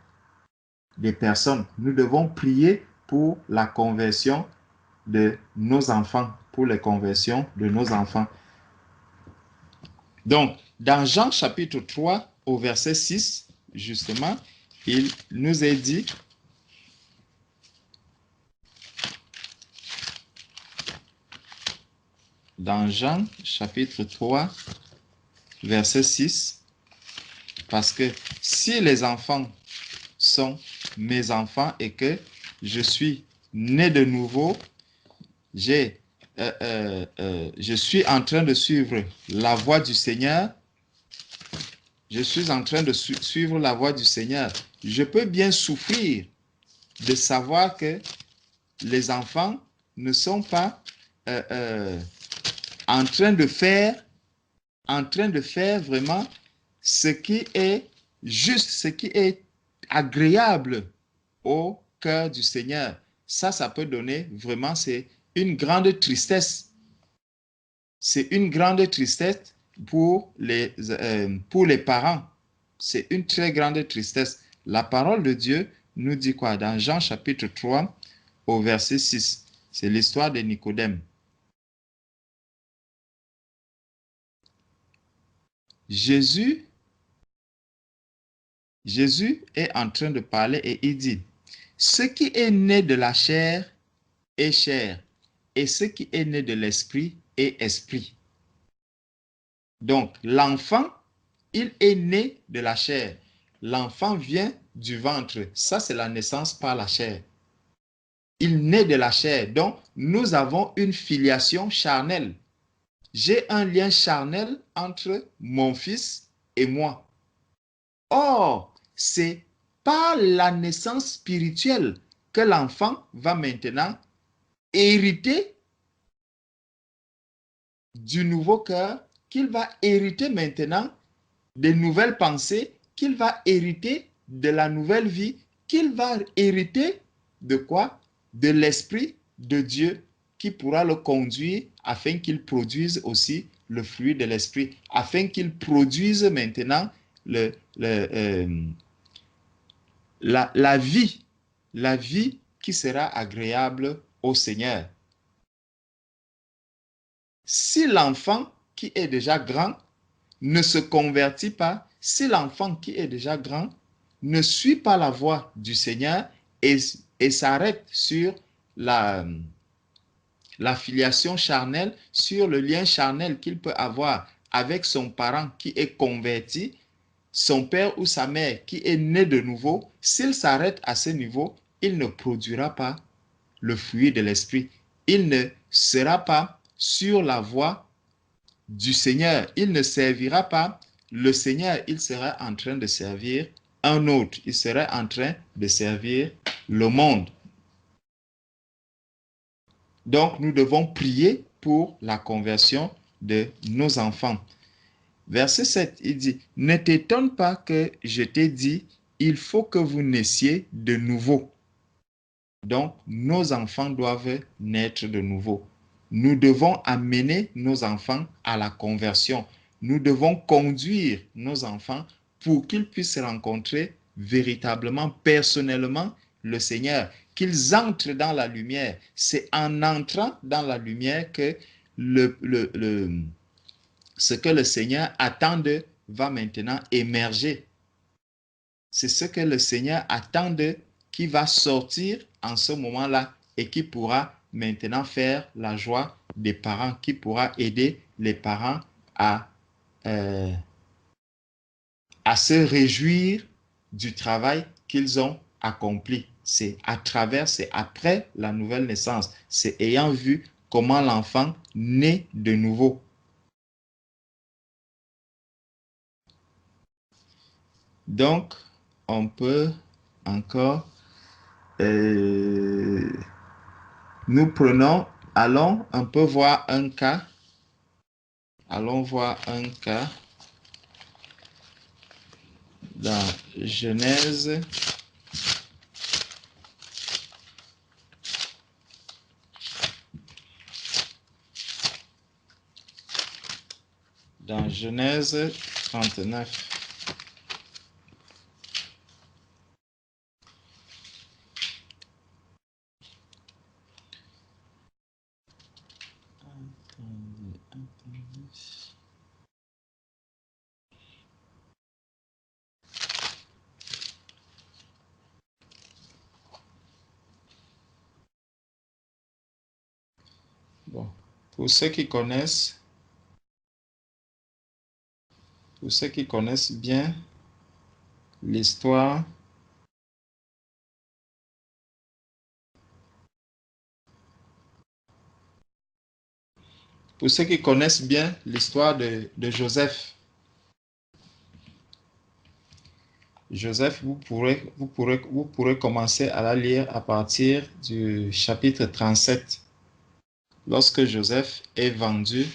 des personnes. Nous devons prier pour la conversion de nos enfants, pour les conversions de nos enfants. Donc, dans Jean chapitre 3, au verset 6, justement, il nous est dit, dans Jean chapitre 3, verset 6, parce que si les enfants sont mes enfants et que je suis né de nouveau, je suis en train de suivre la voie du Seigneur. Je suis en train de suivre la voie du Seigneur. Je peux bien souffrir de savoir que les enfants ne sont pas en train de faire vraiment ce qui est juste, ce qui est agréable au cœur du Seigneur. Ça peut donner vraiment, c'est une grande tristesse. C'est une grande tristesse pour les parents. C'est une très grande tristesse. La parole de Dieu nous dit quoi? Dans Jean chapitre 3, au verset 6. C'est l'histoire de Nicodème. Jésus est en train de parler et il dit, ce qui est né de la chair est chair, et ce qui est né de l'esprit est esprit. Donc, l'enfant, il est né de la chair. L'enfant vient du ventre. Ça, c'est la naissance par la chair. Il naît de la chair. Donc, nous avons une filiation charnelle. J'ai un lien charnel entre mon fils et moi. Or, c'est par la naissance spirituelle que l'enfant va maintenant hériter du nouveau cœur, qu'il va hériter maintenant des nouvelles pensées, qu'il va hériter de la nouvelle vie, qu'il va hériter de quoi? De l'Esprit de Dieu qui pourra le conduire afin qu'il produise aussi le fruit de l'Esprit, afin qu'il produise maintenant la vie qui sera agréable au Seigneur. Si l'enfant qui est déjà grand ne se convertit pas, si l'enfant qui est déjà grand ne suit pas la voie du Seigneur et s'arrête sur la filiation charnelle, sur le lien charnel qu'il peut avoir avec son parent qui est converti, son père ou sa mère qui est né de nouveau, s'il s'arrête à ce niveau, il ne produira pas le fruit de l'esprit. Il ne sera pas sur la voie du Seigneur. Il ne servira pas le Seigneur. Il sera en train de servir un autre. Il sera en train de servir le monde. Donc, nous devons prier pour la conversion de nos enfants. Verset 7, il dit, « Ne t'étonne pas que je t'ai dit, il faut que vous naissiez de nouveau. » Donc, nos enfants doivent naître de nouveau. Nous devons amener nos enfants à la conversion. Nous devons conduire nos enfants pour qu'ils puissent rencontrer véritablement, personnellement, le Seigneur, qu'ils entrent dans la lumière. C'est en entrant dans la lumière que ce que le Seigneur attend d'eux va maintenant émerger. C'est ce que le Seigneur attend d'eux qui va sortir en ce moment-là et qui pourra maintenant faire la joie des parents, qui pourra aider les parents à se réjouir du travail qu'ils ont accompli. C'est à travers, c'est après la nouvelle naissance. C'est ayant vu comment l'enfant naît de nouveau. Donc, on peut encore, nous prenons, allons un peu voir un cas. Allons voir un cas dans Genèse. Dans Genèse 39. Bon, pour ceux qui connaissent bien l'histoire, de Joseph. Joseph, vous pourrez commencer à la lire à partir du chapitre 37. Lorsque Joseph est vendu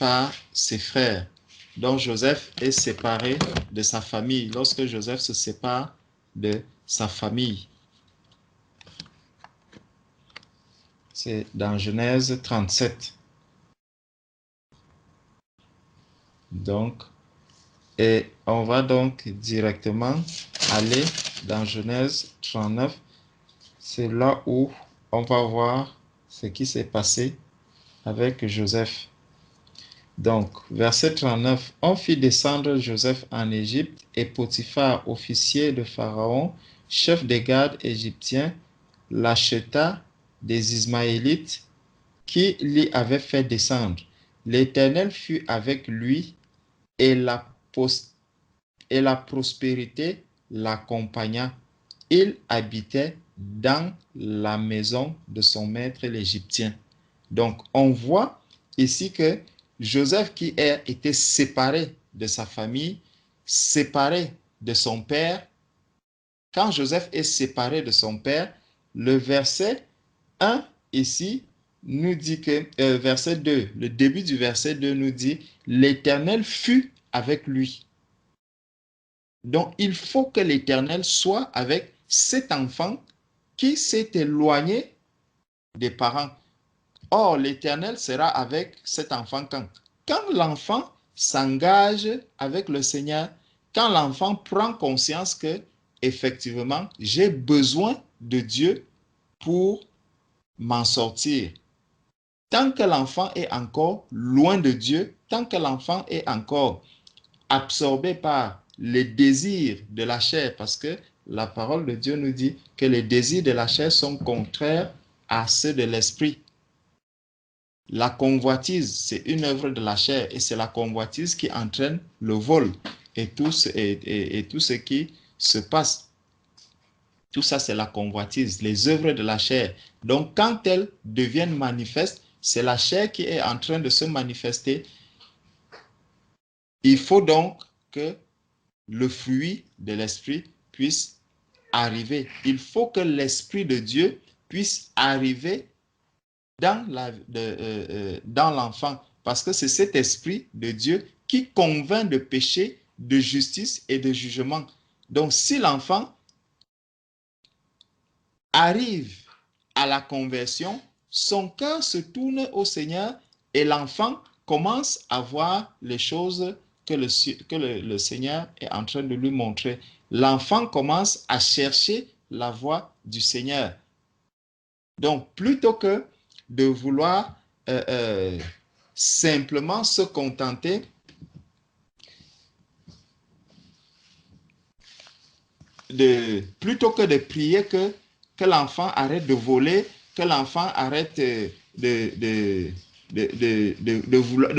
par ses frères. Donc Joseph est séparé de sa famille. Lorsque Joseph se sépare de sa famille. C'est dans Genèse 37. Donc, et on va donc directement aller dans Genèse 39. C'est là où on va voir ce qui s'est passé avec Joseph. Donc, verset 39, on fit descendre Joseph en Égypte et Potiphar, officier de Pharaon, chef des gardes égyptiens, l'acheta des Ismaélites qui l'y avaient fait descendre. L'Éternel fut avec lui et la prospérité l'accompagna. Il habitait dans la maison de son maître l'Égyptien. Donc, on voit ici que Joseph, qui a été séparé de sa famille, séparé de son père, quand Joseph est séparé de son père, le verset 1 ici nous dit que, verset 2, le début du verset 2 nous dit, l'Éternel fut avec lui. Donc, il faut que l'Éternel soit avec cet enfant qui s'est éloigné des parents. Or, l'Éternel sera avec cet enfant quand l'enfant s'engage avec le Seigneur, quand l'enfant prend conscience que, effectivement, j'ai besoin de Dieu pour m'en sortir. Tant que l'enfant est encore loin de Dieu, tant que l'enfant est encore absorbé par les désirs de la chair, parce que la parole de Dieu nous dit que les désirs de la chair sont contraires à ceux de l'esprit. La convoitise, c'est une œuvre de la chair et c'est la convoitise qui entraîne le vol et tout ce qui se passe. Tout ça, c'est la convoitise, les œuvres de la chair. Donc, quand elles deviennent manifestes, c'est la chair qui est en train de se manifester. Il faut donc que le fruit de l'esprit puisse arriver. Il faut que l'esprit de Dieu puisse arriver dans l'enfant, parce que c'est cet esprit de Dieu qui convainc de péché, de justice et de jugement. Donc, si l'enfant arrive à la conversion, son cœur se tourne au Seigneur et l'enfant commence à voir les choses que le Seigneur est en train de lui montrer. L'enfant commence à chercher la voie du Seigneur. Donc, plutôt que de vouloir simplement se contenter plutôt que de prier que l'enfant arrête de voler, que l'enfant arrête de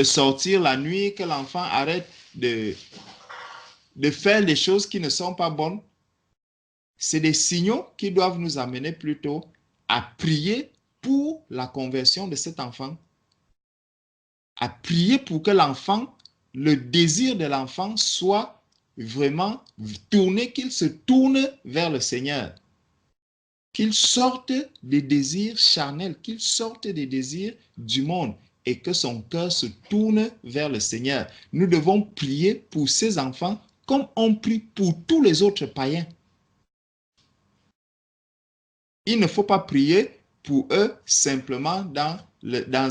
sortir la nuit, que l'enfant arrête de faire des choses qui ne sont pas bonnes. C'est des signaux qui doivent nous amener plutôt à prier pour la conversion de cet enfant, à prier pour que l'enfant, le désir de l'enfant soit vraiment tourné, qu'il se tourne vers le Seigneur, qu'il sorte des désirs charnels, qu'il sorte des désirs du monde et que son cœur se tourne vers le Seigneur. Nous devons prier pour ces enfants comme on prie pour tous les autres païens. Il ne faut pas prier pour eux simplement dans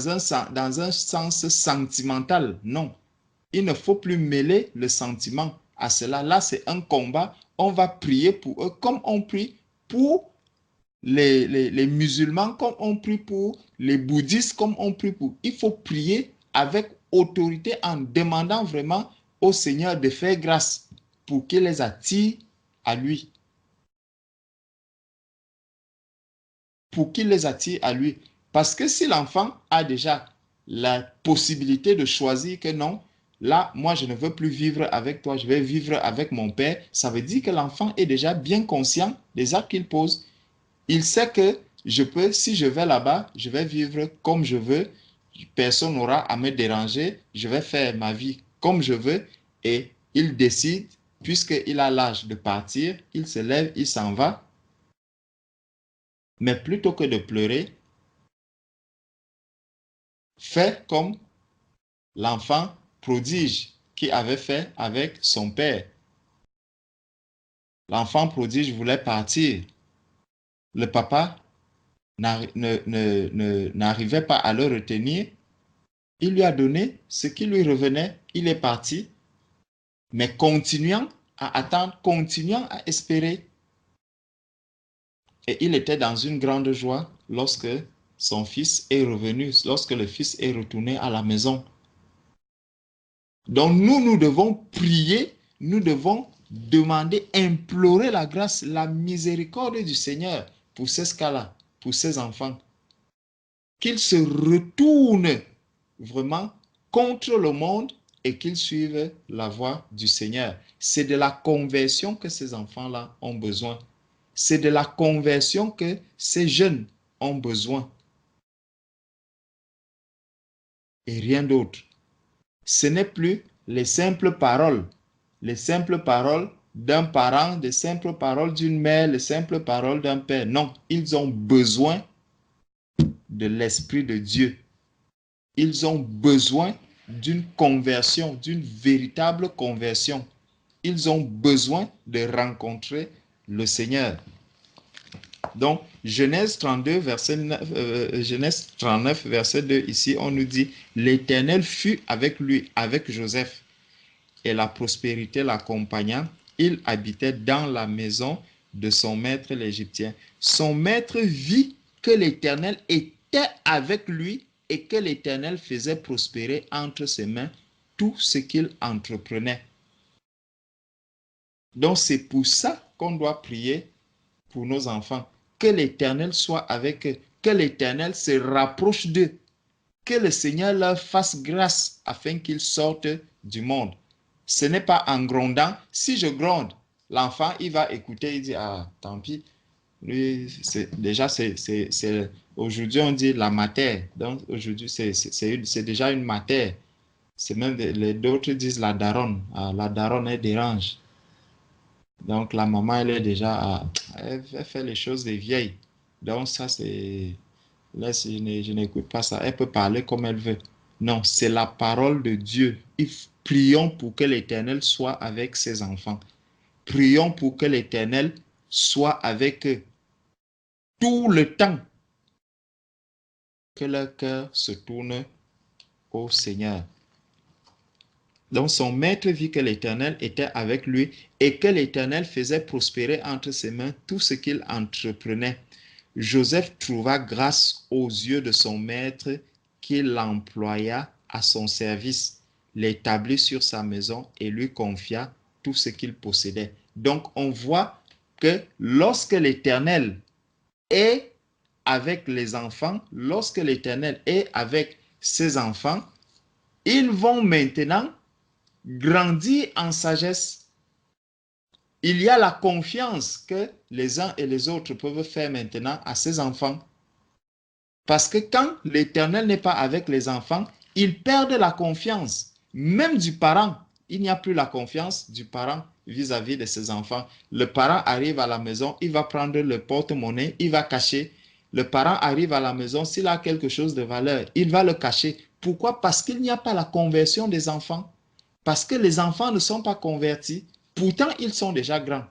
un sens sentimental. Non. Il ne faut plus mêler le sentiment à cela. Là, c'est un combat. On va prier pour eux comme on prie pour les musulmans, comme on prie pour les bouddhistes, comme on prie pour. Il faut prier avec autorité en demandant vraiment au Seigneur de faire grâce pour qu'il les attire à lui. Pour qu'il les attire à lui. Parce que si l'enfant a déjà la possibilité de choisir que non, là, moi, je ne veux plus vivre avec toi, je vais vivre avec mon père, ça veut dire que l'enfant est déjà bien conscient des actes qu'il pose. Il sait que si je vais là-bas, je vais vivre comme je veux, personne n'aura à me déranger, je vais faire ma vie comme je veux et il décide, puisqu'il a l'âge de partir, il se lève, il s'en va. Mais plutôt que de pleurer, fais comme l'enfant prodige qui avait fait avec son père. L'enfant prodige voulait partir. Le papa n'arrivait pas à le retenir. Il lui a donné ce qui lui revenait. Il est parti, mais continuant à attendre, continuant à espérer. Et il était dans une grande joie lorsque son fils est revenu, lorsque le fils est retourné à la maison. Donc nous devons prier, nous devons demander, implorer la grâce, la miséricorde du Seigneur pour ces cas-là, pour ces enfants. Qu'ils se retournent vraiment contre le monde et qu'ils suivent la voie du Seigneur. C'est de la conversion que ces enfants-là ont besoin. C'est de la conversion que ces jeunes ont besoin. Et rien d'autre. Ce n'est plus les simples paroles d'un parent, les simples paroles d'une mère, les simples paroles d'un père. Non, ils ont besoin de l'Esprit de Dieu. Ils ont besoin d'une conversion, d'une véritable conversion. Ils ont besoin de rencontrer le Seigneur. Donc, Genèse 39, verset 2, ici, on nous dit, l'Éternel fut avec lui, avec Joseph, et la prospérité l'accompagna. Il habitait dans la maison de son maître l'Égyptien. Son maître vit que l'Éternel était avec lui et que l'Éternel faisait prospérer entre ses mains tout ce qu'il entreprenait. Donc, c'est pour ça qu'on doit prier pour nos enfants. Que l'Éternel soit avec eux, que l'Éternel se rapproche d'eux, que le Seigneur leur fasse grâce afin qu'ils sortent du monde. Ce n'est pas en grondant. Si je gronde, l'enfant, il va écouter, il dit, ah, tant pis. Lui, aujourd'hui, on dit la matière. Donc, aujourd'hui, c'est déjà une matière. C'est même, d'autres disent la daronne. Ah, la daronne, elle dérange. Donc, la maman, elle est déjà, elle fait les choses des vieilles. Donc, ça, c'est, là, je n'écoute pas ça. Elle peut parler comme elle veut. Non, c'est la parole de Dieu. Prions pour que l'Éternel soit avec ses enfants. Prions pour que l'Éternel soit avec eux tout le temps. Que leur cœur se tourne au Seigneur. Donc son maître vit que l'Éternel était avec lui et que l'Éternel faisait prospérer entre ses mains tout ce qu'il entreprenait. Joseph trouva grâce aux yeux de son maître qui l'employa à son service, l'établit sur sa maison et lui confia tout ce qu'il possédait. Donc on voit que lorsque l'Éternel est avec les enfants, lorsque l'Éternel est avec ses enfants, ils vont maintenant grandir en sagesse. Il y a la confiance que les uns et les autres peuvent faire maintenant à ces enfants. Parce que quand l'Éternel n'est pas avec les enfants, ils perdent la confiance. Même du parent, il n'y a plus la confiance du parent vis-à-vis de ses enfants. Le parent arrive à la maison, il va prendre le porte-monnaie, il va cacher. Le parent arrive à la maison, s'il a quelque chose de valeur, il va le cacher. Pourquoi? Parce qu'il n'y a pas la conversion des enfants. Parce que les enfants ne sont pas convertis. Pourtant, ils sont déjà grands.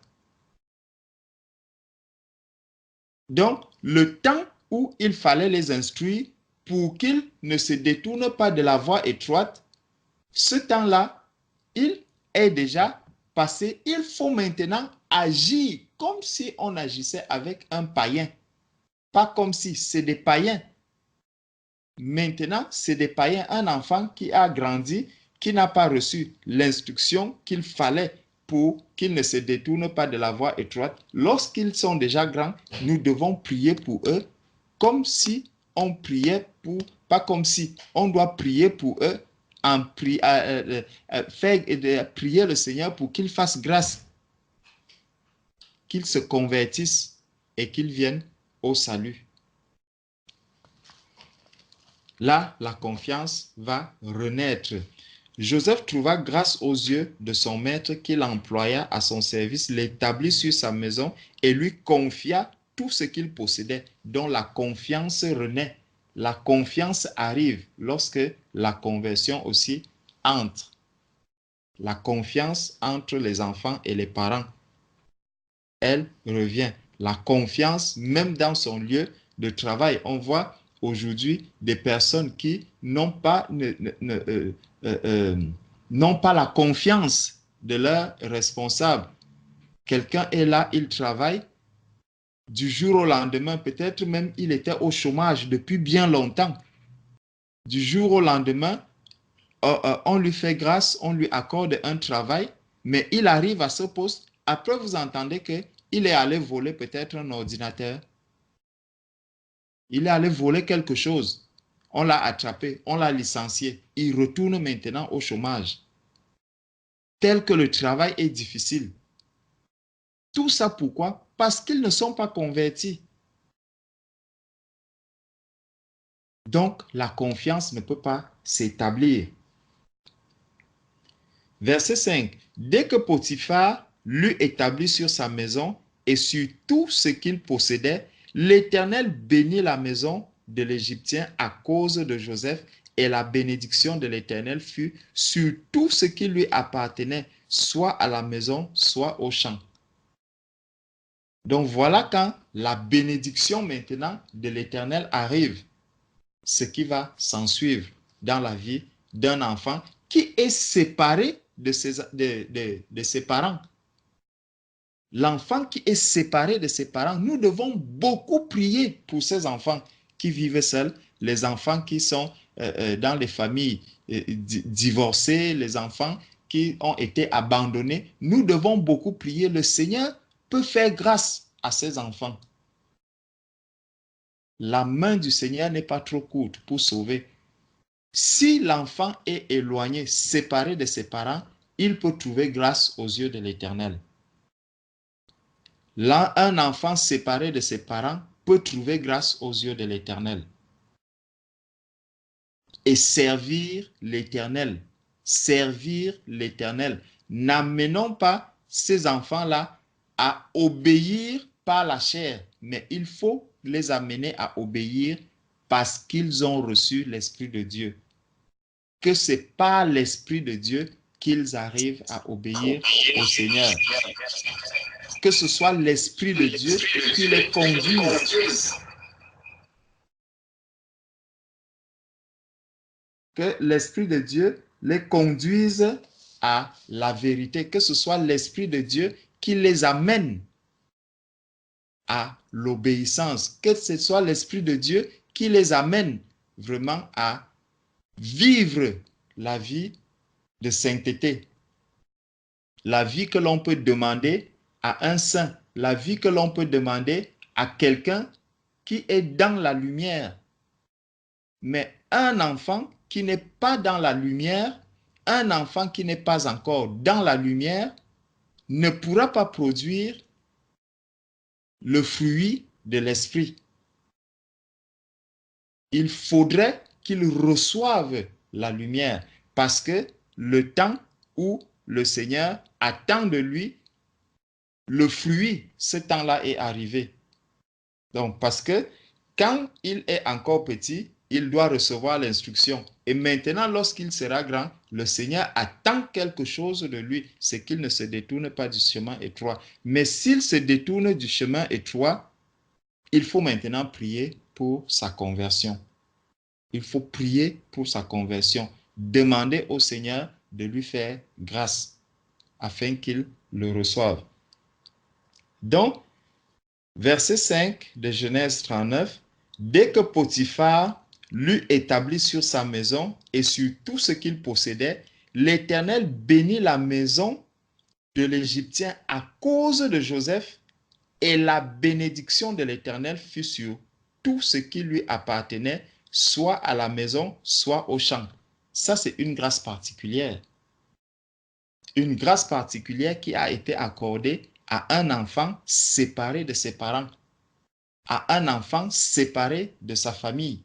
Donc, le temps où il fallait les instruire pour qu'ils ne se détournent pas de la voie étroite, ce temps-là, il est déjà passé. Il faut maintenant agir comme si on agissait avec un païen. Pas comme si c'est des païens. Maintenant, c'est des païens. Un enfant qui a grandi, qui n'a pas reçu l'instruction qu'il fallait pour qu'ils ne se détournent pas de la voie étroite. Lorsqu'ils sont déjà grands, nous devons prier pour eux comme si on priait pour, pas comme si on doit prier pour eux, prier le Seigneur pour qu'il fasse grâce, qu'ils se convertissent et qu'ils viennent au salut. Là, la confiance va renaître. Joseph trouva grâce aux yeux de son maître qui l'employa à son service, l'établit sur sa maison et lui confia tout ce qu'il possédait, dont la confiance renaît. La confiance arrive lorsque la conversion aussi entre. La confiance entre les enfants et les parents, elle revient. La confiance, même dans son lieu de travail. On voit aujourd'hui des personnes qui n'ont pas la confiance de leurs responsables. Quelqu'un est là, il travaille. du jour au lendemain, peut-être même il était au chômage depuis bien longtemps. Du jour au lendemain, on lui fait grâce, on lui accorde un travail, mais il arrive à ce poste. Après, vous entendez qu'il est allé voler peut-être un ordinateur. Il est allé voler quelque chose. On l'a attrapé, on l'a licencié. Il retourne maintenant au chômage. Tel que le travail est difficile. Tout ça pourquoi? Parce qu'ils ne sont pas convertis. Donc, la confiance ne peut pas s'établir. Verset 5. Dès que Potiphar l'eut établi sur sa maison et sur tout ce qu'il possédait, l'Éternel bénit la maison de l'Égyptien à cause de Joseph, et la bénédiction de l'Éternel fut sur tout ce qui lui appartenait, soit à la maison, soit au champ. Donc voilà quand la bénédiction maintenant de l'Éternel arrive, ce qui va s'ensuivre dans la vie d'un enfant qui est séparé de ses parents. L'enfant qui est séparé de ses parents, nous devons beaucoup prier pour ces enfants qui vivent seuls, les enfants qui sont dans les familles divorcées, les enfants qui ont été abandonnés. Nous devons beaucoup prier. Le Seigneur peut faire grâce à ces enfants. La main du Seigneur n'est pas trop courte pour sauver. Si l'enfant est éloigné, séparé de ses parents, il peut trouver grâce aux yeux de l'Éternel. Là, un enfant séparé de ses parents peut trouver grâce aux yeux de l'Éternel. Et servir l'Éternel. Servir l'Éternel. N'amenons pas ces enfants-là à obéir par la chair, mais il faut les amener à obéir parce qu'ils ont reçu l'Esprit de Dieu. Que c'est par l'Esprit de Dieu qu'ils arrivent à obéir au Seigneur. Que ce soit l'Esprit de Dieu qui les conduise. Que l'Esprit de Dieu les conduise à la vérité. Que ce soit l'Esprit de Dieu qui les amène à l'obéissance. Que ce soit l'Esprit de Dieu qui les amène vraiment à vivre la vie de sainteté. La vie que l'on peut demander à un saint. La vie que l'on peut demander à quelqu'un qui est dans la lumière. Mais un enfant qui n'est pas dans la lumière, un enfant qui n'est pas encore dans la lumière, ne pourra pas produire le fruit de l'esprit. Il faudrait qu'il reçoive la lumière parce que le temps où le Seigneur attend de lui, le fruit, ce temps-là est arrivé. Donc, parce que quand il est encore petit, il doit recevoir l'instruction. Et maintenant, lorsqu'il sera grand, le Seigneur attend quelque chose de lui, c'est qu'il ne se détourne pas du chemin étroit. Mais s'il se détourne du chemin étroit, il faut maintenant prier pour sa conversion. Il faut prier pour sa conversion. Demander au Seigneur de lui faire grâce afin qu'il le reçoive. Donc, verset 5 de Genèse 39, dès que Potiphar l'eut établi sur sa maison et sur tout ce qu'il possédait, l'Éternel bénit la maison de l'Égyptien à cause de Joseph, et la bénédiction de l'Éternel fut sur tout ce qui lui appartenait, soit à la maison, soit au champ. Ça, c'est une grâce particulière. Une grâce particulière qui a été accordée à un enfant séparé de ses parents, à un enfant séparé de sa famille.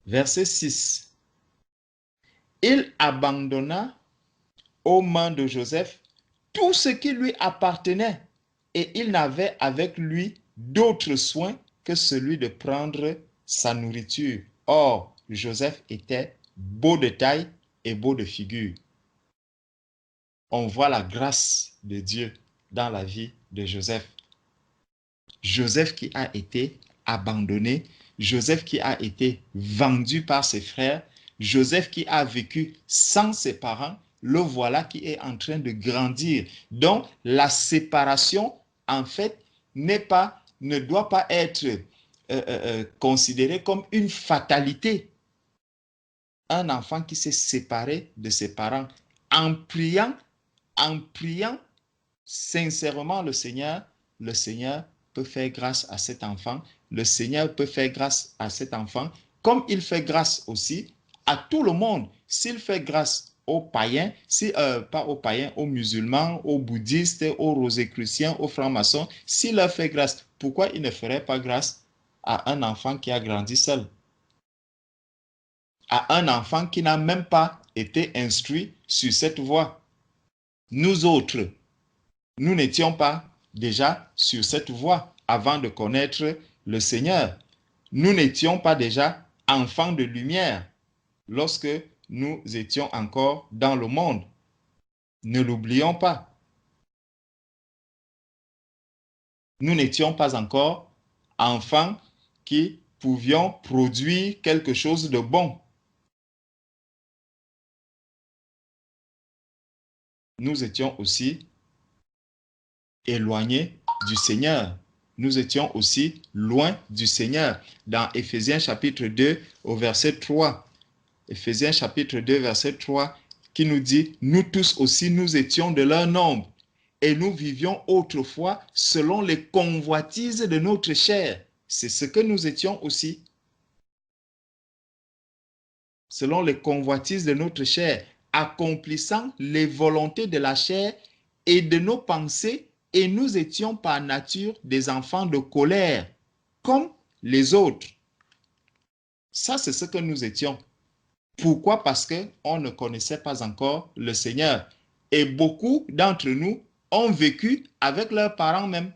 Verset 6. Il abandonna aux mains de Joseph tout ce qui lui appartenait et il n'avait avec lui d'autre soin que celui de prendre sa nourriture. Or, Joseph était beau de taille et beau de figure. On voit la grâce de Dieu dans la vie de Joseph. Joseph qui a été abandonné, Joseph qui a été vendu par ses frères, Joseph qui a vécu sans ses parents, le voilà qui est en train de grandir. Donc, la séparation, en fait, ne doit pas être considérée comme une fatalité. Un enfant qui s'est séparé de ses parents, en priant sincèrement le Seigneur peut faire grâce à cet enfant. Le Seigneur peut faire grâce à cet enfant, comme il fait grâce aussi à tout le monde. S'il fait grâce aux païens, pas aux païens, aux musulmans, aux bouddhistes, aux rosicruciens, aux francs-maçons, s'il leur fait grâce, pourquoi il ne ferait pas grâce à un enfant qui a grandi seul? À un enfant qui n'a même pas été instruit sur cette voie. Nous autres, nous n'étions pas déjà sur cette voie avant de connaître le Seigneur. Nous n'étions pas déjà enfants de lumière lorsque nous étions encore dans le monde. Ne l'oublions pas. Nous n'étions pas encore enfants qui pouvions produire quelque chose de bon. Nous étions aussi éloignés du Seigneur. Nous étions aussi loin du Seigneur. Dans Éphésiens chapitre 2 au verset 3, Éphésiens chapitre 2 verset 3, qui nous dit, nous tous aussi nous étions de leur nombre et nous vivions autrefois selon les convoitises de notre chair. C'est ce que nous étions aussi. Selon les convoitises de notre chair, accomplissant les volontés de la chair et de nos pensées, et nous étions par nature des enfants de colère, comme les autres. Ça, c'est ce que nous étions. Pourquoi? Parce qu'on ne connaissait pas encore le Seigneur. Et beaucoup d'entre nous ont vécu avec leurs parents même.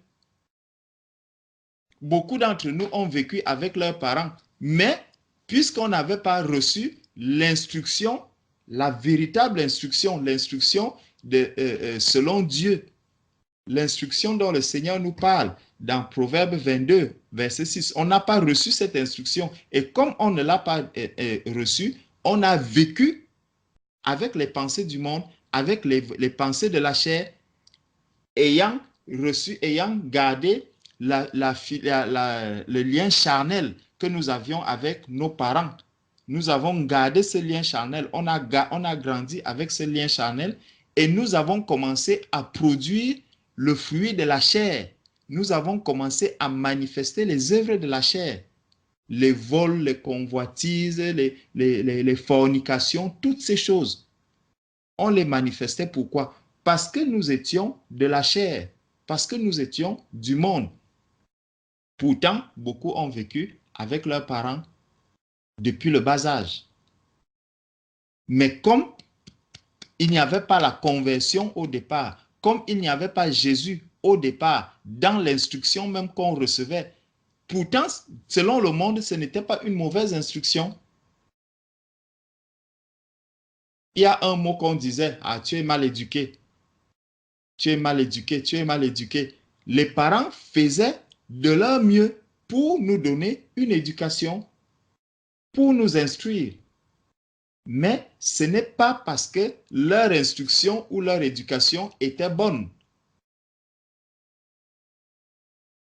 Beaucoup d'entre nous ont vécu avec leurs parents. Mais, puisqu'on n'avait pas reçu l'instruction, la véritable instruction, l'instruction selon Dieu, l'instruction dont le Seigneur nous parle dans Proverbe 22, verset 6, on n'a pas reçu cette instruction. Et comme on ne l'a pas reçue, on a vécu avec les pensées du monde, avec les pensées de la chair, ayant gardé le lien charnel que nous avions avec nos parents. Nous avons gardé ce lien charnel. On a grandi avec ce lien charnel et nous avons commencé à produire le fruit de la chair. Nous avons commencé à manifester les œuvres de la chair. Les vols, les convoitises, les fornications, toutes ces choses. On les manifestait pourquoi? Parce que nous étions de la chair, parce que nous étions du monde. Pourtant, beaucoup ont vécu avec leurs parents depuis le bas âge. Mais comme il n'y avait pas la conversion au départ, comme il n'y avait pas Jésus au départ, dans l'instruction même qu'on recevait, pourtant, selon le monde, ce n'était pas une mauvaise instruction. Il y a un mot qu'on disait, ah, tu es mal éduqué. Tu es mal éduqué, tu es mal éduqué. Les parents faisaient de leur mieux pour nous donner une éducation, pour nous instruire. Mais ce n'est pas parce que leur instruction ou leur éducation était bonne.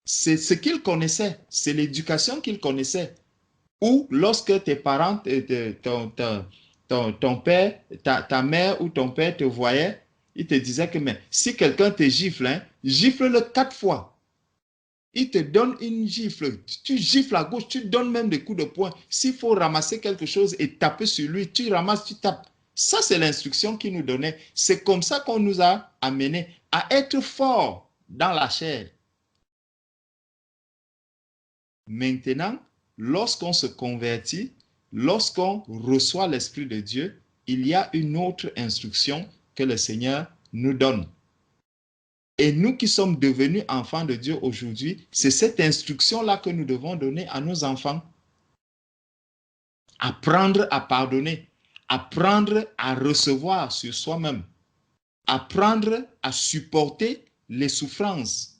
C'est ce qu'ils connaissaient, c'est l'éducation qu'ils connaissaient. Ou lorsque tes parents, ton père, ta mère ou ton père te voyait, il te disait que mais, si quelqu'un te gifle, hein, gifle-le 4 fois. Il te donne une gifle, tu gifles à gauche, tu donnes même des coups de poing. S'il faut ramasser quelque chose et taper sur lui, tu ramasses, tu tapes. Ça, c'est l'instruction qu'il nous donnait. C'est comme ça qu'on nous a amenés à être forts dans la chair. Maintenant, lorsqu'on se convertit, lorsqu'on reçoit l'Esprit de Dieu, il y a une autre instruction que le Seigneur nous donne. Et nous qui sommes devenus enfants de Dieu aujourd'hui, c'est cette instruction-là que nous devons donner à nos enfants. Apprendre à pardonner, apprendre à recevoir sur soi-même, apprendre à supporter les souffrances.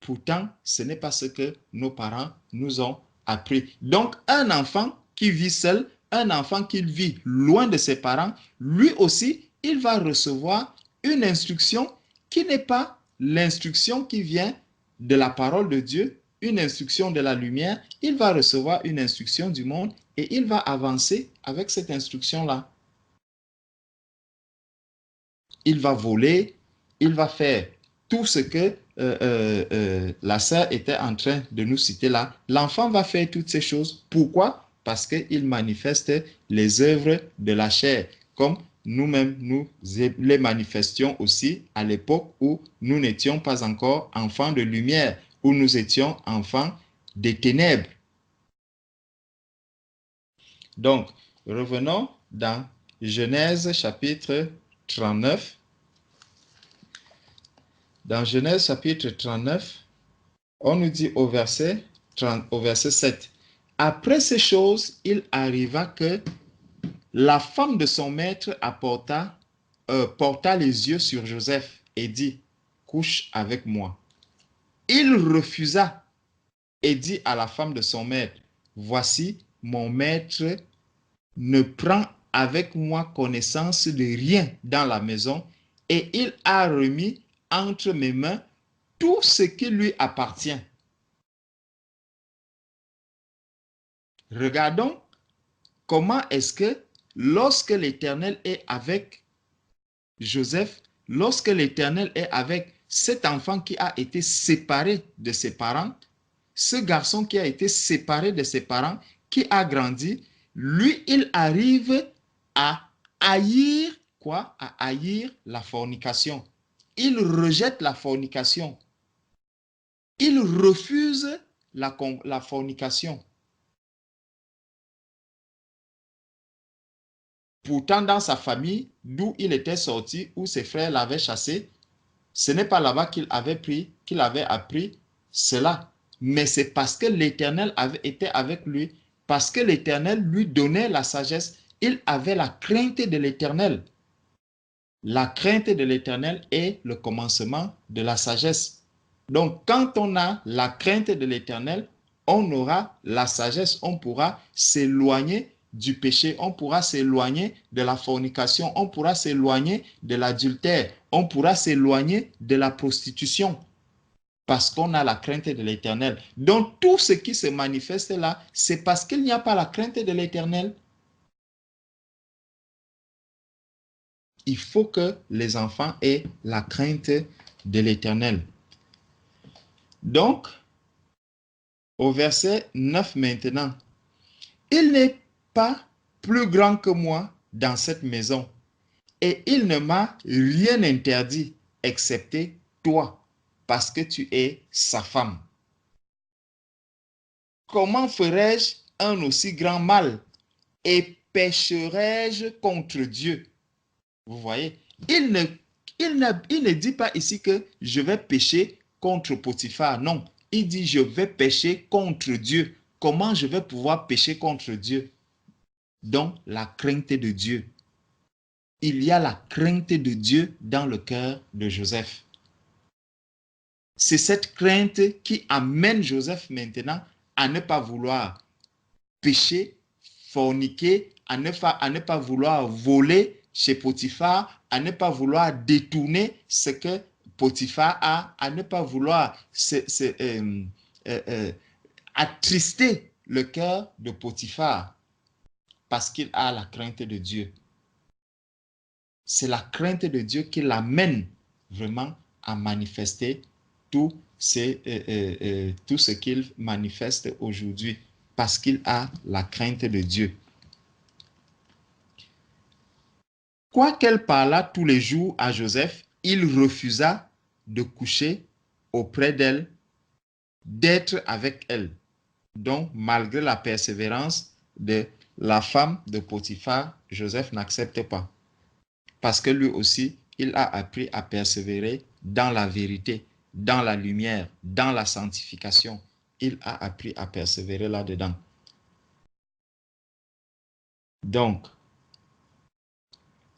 Pourtant, ce n'est pas ce que nos parents nous ont appris. Donc, un enfant qui vit seul, un enfant qui vit loin de ses parents, lui aussi, il va recevoir une instruction qui n'est pas l'instruction qui vient de la parole de Dieu, une instruction de la lumière. Il va recevoir une instruction du monde et il va avancer avec cette instruction-là. Il va voler, il va faire tout ce que la sœur était en train de nous citer là. L'enfant va faire toutes ces choses. Pourquoi? Parce qu'il manifeste les œuvres de la chair, comme nous-mêmes, nous les manifestions aussi à l'époque où nous n'étions pas encore enfants de lumière, où nous étions enfants des ténèbres. Donc, revenons dans Genèse chapitre 39. Dans Genèse chapitre 39, on nous dit au verset 7, « Après ces choses, il arriva que la femme de son maître porta les yeux sur Joseph et dit, « Couche avec moi. » Il refusa et dit à la femme de son maître, « Voici, mon maître ne prend avec moi connaissance de rien dans la maison et il a remis entre mes mains tout ce qui lui appartient. » Regardons comment est-ce que lorsque l'Éternel est avec Joseph, lorsque l'Éternel est avec cet enfant qui a été séparé de ses parents, ce garçon qui a été séparé de ses parents, qui a grandi, lui, il arrive à haïr quoi? À haïr la fornication. Il rejette la fornication. Il refuse la fornication. Pourtant, dans sa famille, d'où il était sorti, où ses frères l'avaient chassé, ce n'est pas là-bas qu'il avait appris cela. Mais c'est parce que l'Éternel était avec lui, parce que l'Éternel lui donnait la sagesse. Il avait la crainte de l'Éternel. La crainte de l'Éternel est le commencement de la sagesse. Donc, quand on a la crainte de l'Éternel, on aura la sagesse, on pourra s'éloigner du péché, on pourra s'éloigner de la fornication, on pourra s'éloigner de l'adultère, on pourra s'éloigner de la prostitution, parce qu'on a la crainte de l'Éternel. Donc, tout ce qui se manifeste là, c'est parce qu'il n'y a pas la crainte de l'Éternel. Il faut que les enfants aient la crainte de l'Éternel. Donc, au verset 9 maintenant, « Il n'est pas plus grand que moi dans cette maison, et il ne m'a rien interdit, excepté toi, parce que tu es sa femme. Comment ferais-je un aussi grand mal, et pécherais-je contre Dieu? » Vous voyez, il ne dit pas ici que je vais pécher contre Potiphar. Non, il dit je vais pécher contre Dieu. Comment je vais pouvoir pécher contre Dieu? Donc, la crainte de Dieu. Il y a la crainte de Dieu dans le cœur de Joseph. C'est cette crainte qui amène Joseph maintenant à ne pas vouloir pécher, forniquer, à ne pas vouloir voler chez Potiphar, à ne pas vouloir détourner ce que Potiphar a, à ne pas vouloir attrister le cœur de Potiphar, parce qu'il a la crainte de Dieu. C'est la crainte de Dieu qui l'amène vraiment à manifester tout ce qu'il manifeste aujourd'hui, parce qu'il a la crainte de Dieu. Quoiqu'elle parlât tous les jours à Joseph, il refusa de coucher auprès d'elle, d'être avec elle. Donc, malgré la persévérance de la femme de Potiphar, Joseph n'accepte pas. Parce que lui aussi, il a appris à persévérer dans la vérité, dans la lumière, dans la sanctification. Il a appris à persévérer là-dedans. Donc,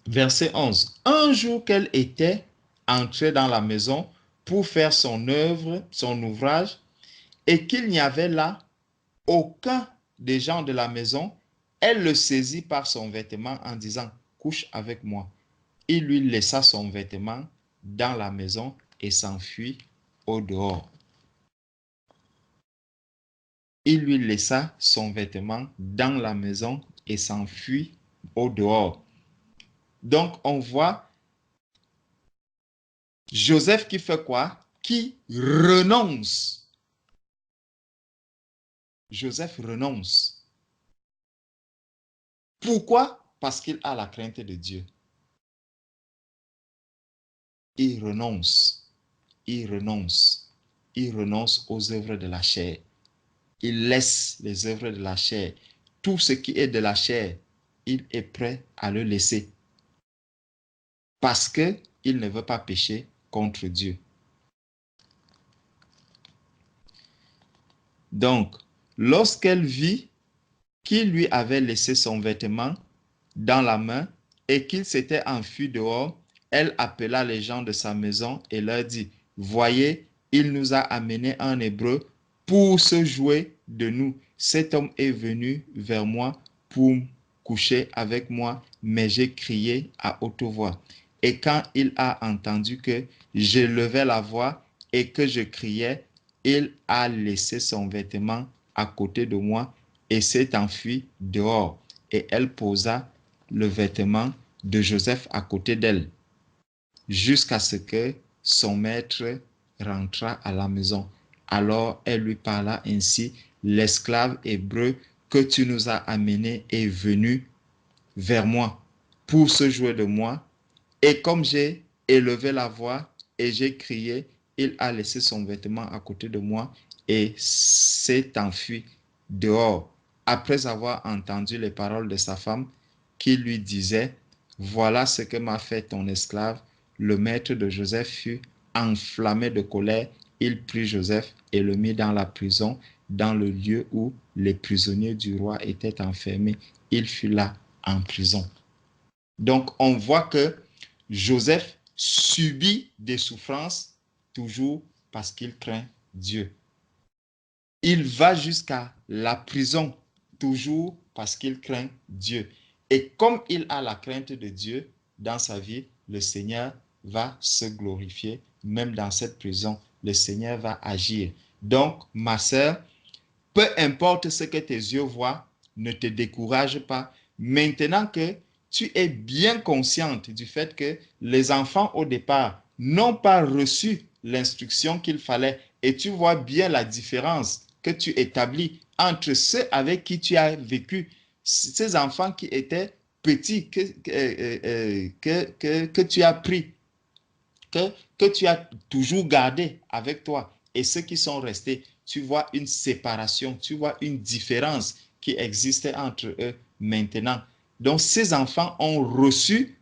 verset 11. Un jour qu'elle était entrée dans la maison pour faire son œuvre, son ouvrage, et qu'il n'y avait là aucun des gens de la maison, Elle le saisit par son vêtement en disant, couche avec moi. Il lui laissa son vêtement dans la maison et s'enfuit au dehors. Il lui laissa son vêtement dans la maison et s'enfuit au dehors. Donc, on voit Joseph qui fait quoi? Qui renonce. Joseph renonce. Pourquoi? Parce qu'il a la crainte de Dieu. Il renonce. Il renonce. Il renonce aux œuvres de la chair. Il laisse les œuvres de la chair. Tout ce qui est de la chair, il est prêt à le laisser. Parce qu'il ne veut pas pécher contre Dieu. Donc, lorsqu'elle vit qu'il lui avait laissé son vêtement dans la main et qu'il s'était enfui dehors, elle appela les gens de sa maison et leur dit, « Voyez, il nous a amené un Hébreu pour se jouer de nous. Cet homme est venu vers moi pour coucher avec moi, mais j'ai crié à haute voix. Et quand il a entendu que j'élevais la voix et que je criais, il a laissé son vêtement à côté de moi et s'est enfui dehors. » Et elle posa le vêtement de Joseph à côté d'elle, jusqu'à ce que son maître rentra à la maison. Alors elle lui parla ainsi, « L'esclave hébreu que tu nous as amené est venu vers moi pour se jouer de moi. Et comme j'ai élevé la voix et j'ai crié, il a laissé son vêtement à côté de moi et s'est enfui dehors, après avoir entendu les paroles de sa femme qui lui disait, « Voilà ce que m'a fait ton esclave. » Le maître de Joseph fut enflammé de colère. Il prit Joseph et le mit dans la prison, dans le lieu où les prisonniers du roi étaient enfermés. Il fut là en prison. Donc, on voit que Joseph subit des souffrances toujours parce qu'il craint Dieu. Il va jusqu'à la prison toujours parce qu'il craint Dieu. Et comme il a la crainte de Dieu dans sa vie, le Seigneur va se glorifier. Même dans cette prison, le Seigneur va agir. Donc, ma sœur, peu importe ce que tes yeux voient, ne te décourage pas. Maintenant que tu es bien consciente du fait que les enfants au départ n'ont pas reçu l'instruction qu'il fallait et tu vois bien la différence que tu établis entre ceux avec qui tu as vécu, ces enfants qui étaient petits que tu as pris, que tu as toujours gardé avec toi et ceux qui sont restés, tu vois une séparation, tu vois une différence qui existait entre eux maintenant. Donc, ces enfants ont reçu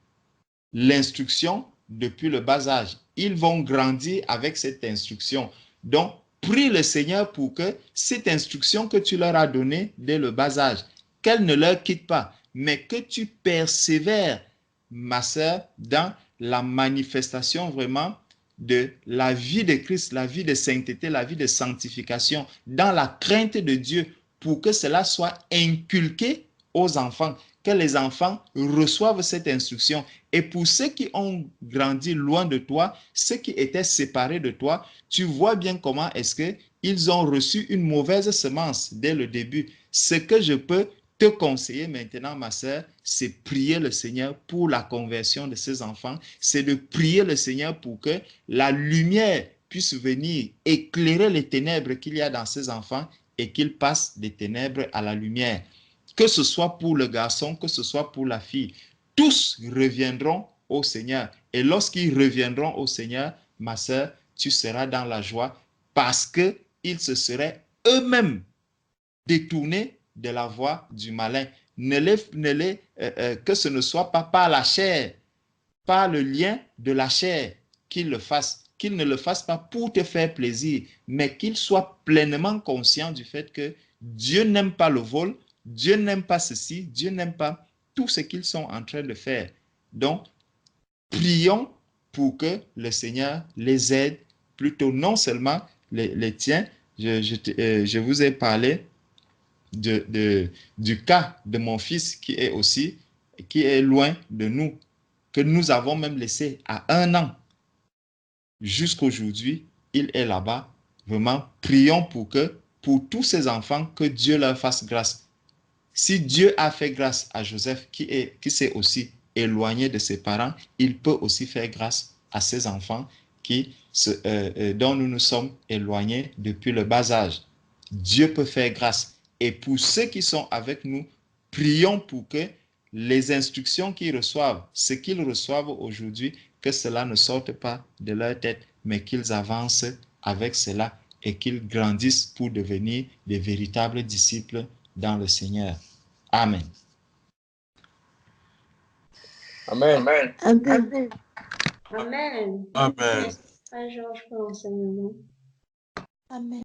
l'instruction depuis le bas âge. Ils vont grandir avec cette instruction. Donc, prie le Seigneur pour que cette instruction que tu leur as donnée dès le bas âge, qu'elle ne leur quitte pas, mais que tu persévères, ma sœur, dans la manifestation vraiment de la vie de Christ, la vie de sainteté, la vie de sanctification, dans la crainte de Dieu, pour que cela soit inculqué aux enfants, que les enfants reçoivent cette instruction. Et pour ceux qui ont grandi loin de toi, ceux qui étaient séparés de toi, tu vois bien comment est-ce qu'ils ont reçu une mauvaise semence dès le début. Ce que je peux te conseiller maintenant, ma sœur, c'est prier le Seigneur pour la conversion de ces enfants. C'est de prier le Seigneur pour que la lumière puisse venir éclairer les ténèbres qu'il y a dans ces enfants et qu'ils passent des ténèbres à la lumière. Que ce soit pour le garçon, que ce soit pour la fille, tous reviendront au Seigneur. Et lorsqu'ils reviendront au Seigneur, ma sœur, tu seras dans la joie parce qu'ils se seraient eux-mêmes détournés de la voie du malin. Que ce ne soit pas par la chair, par le lien de la chair qu'ils le fassent, qu'ils ne le fassent pas pour te faire plaisir, mais qu'ils soient pleinement conscients du fait que Dieu n'aime pas le vol, Dieu n'aime pas ceci, Dieu n'aime pas tout ce qu'ils sont en train de faire. Donc, prions pour que le Seigneur les aide, plutôt non seulement les tiens. Je vous ai parlé du cas de mon fils qui est loin de nous, que nous avons même laissé à 1 an. Jusqu'aujourd'hui, il est là-bas. Vraiment, prions pour tous ces enfants, que Dieu leur fasse grâce. Si Dieu a fait grâce à Joseph, qui s'est aussi éloigné de ses parents, il peut aussi faire grâce à ces enfants dont nous nous sommes éloignés depuis le bas âge. Dieu peut faire grâce. Et pour ceux qui sont avec nous, prions pour que les instructions qu'ils reçoivent, ce qu'ils reçoivent aujourd'hui, que cela ne sorte pas de leur tête, mais qu'ils avancent avec cela et qu'ils grandissent pour devenir des véritables disciples dans le Seigneur. Amen. Amen. Amen. Amen. Amen. Merci, Frère Georges, pour l'enseignement. Amen.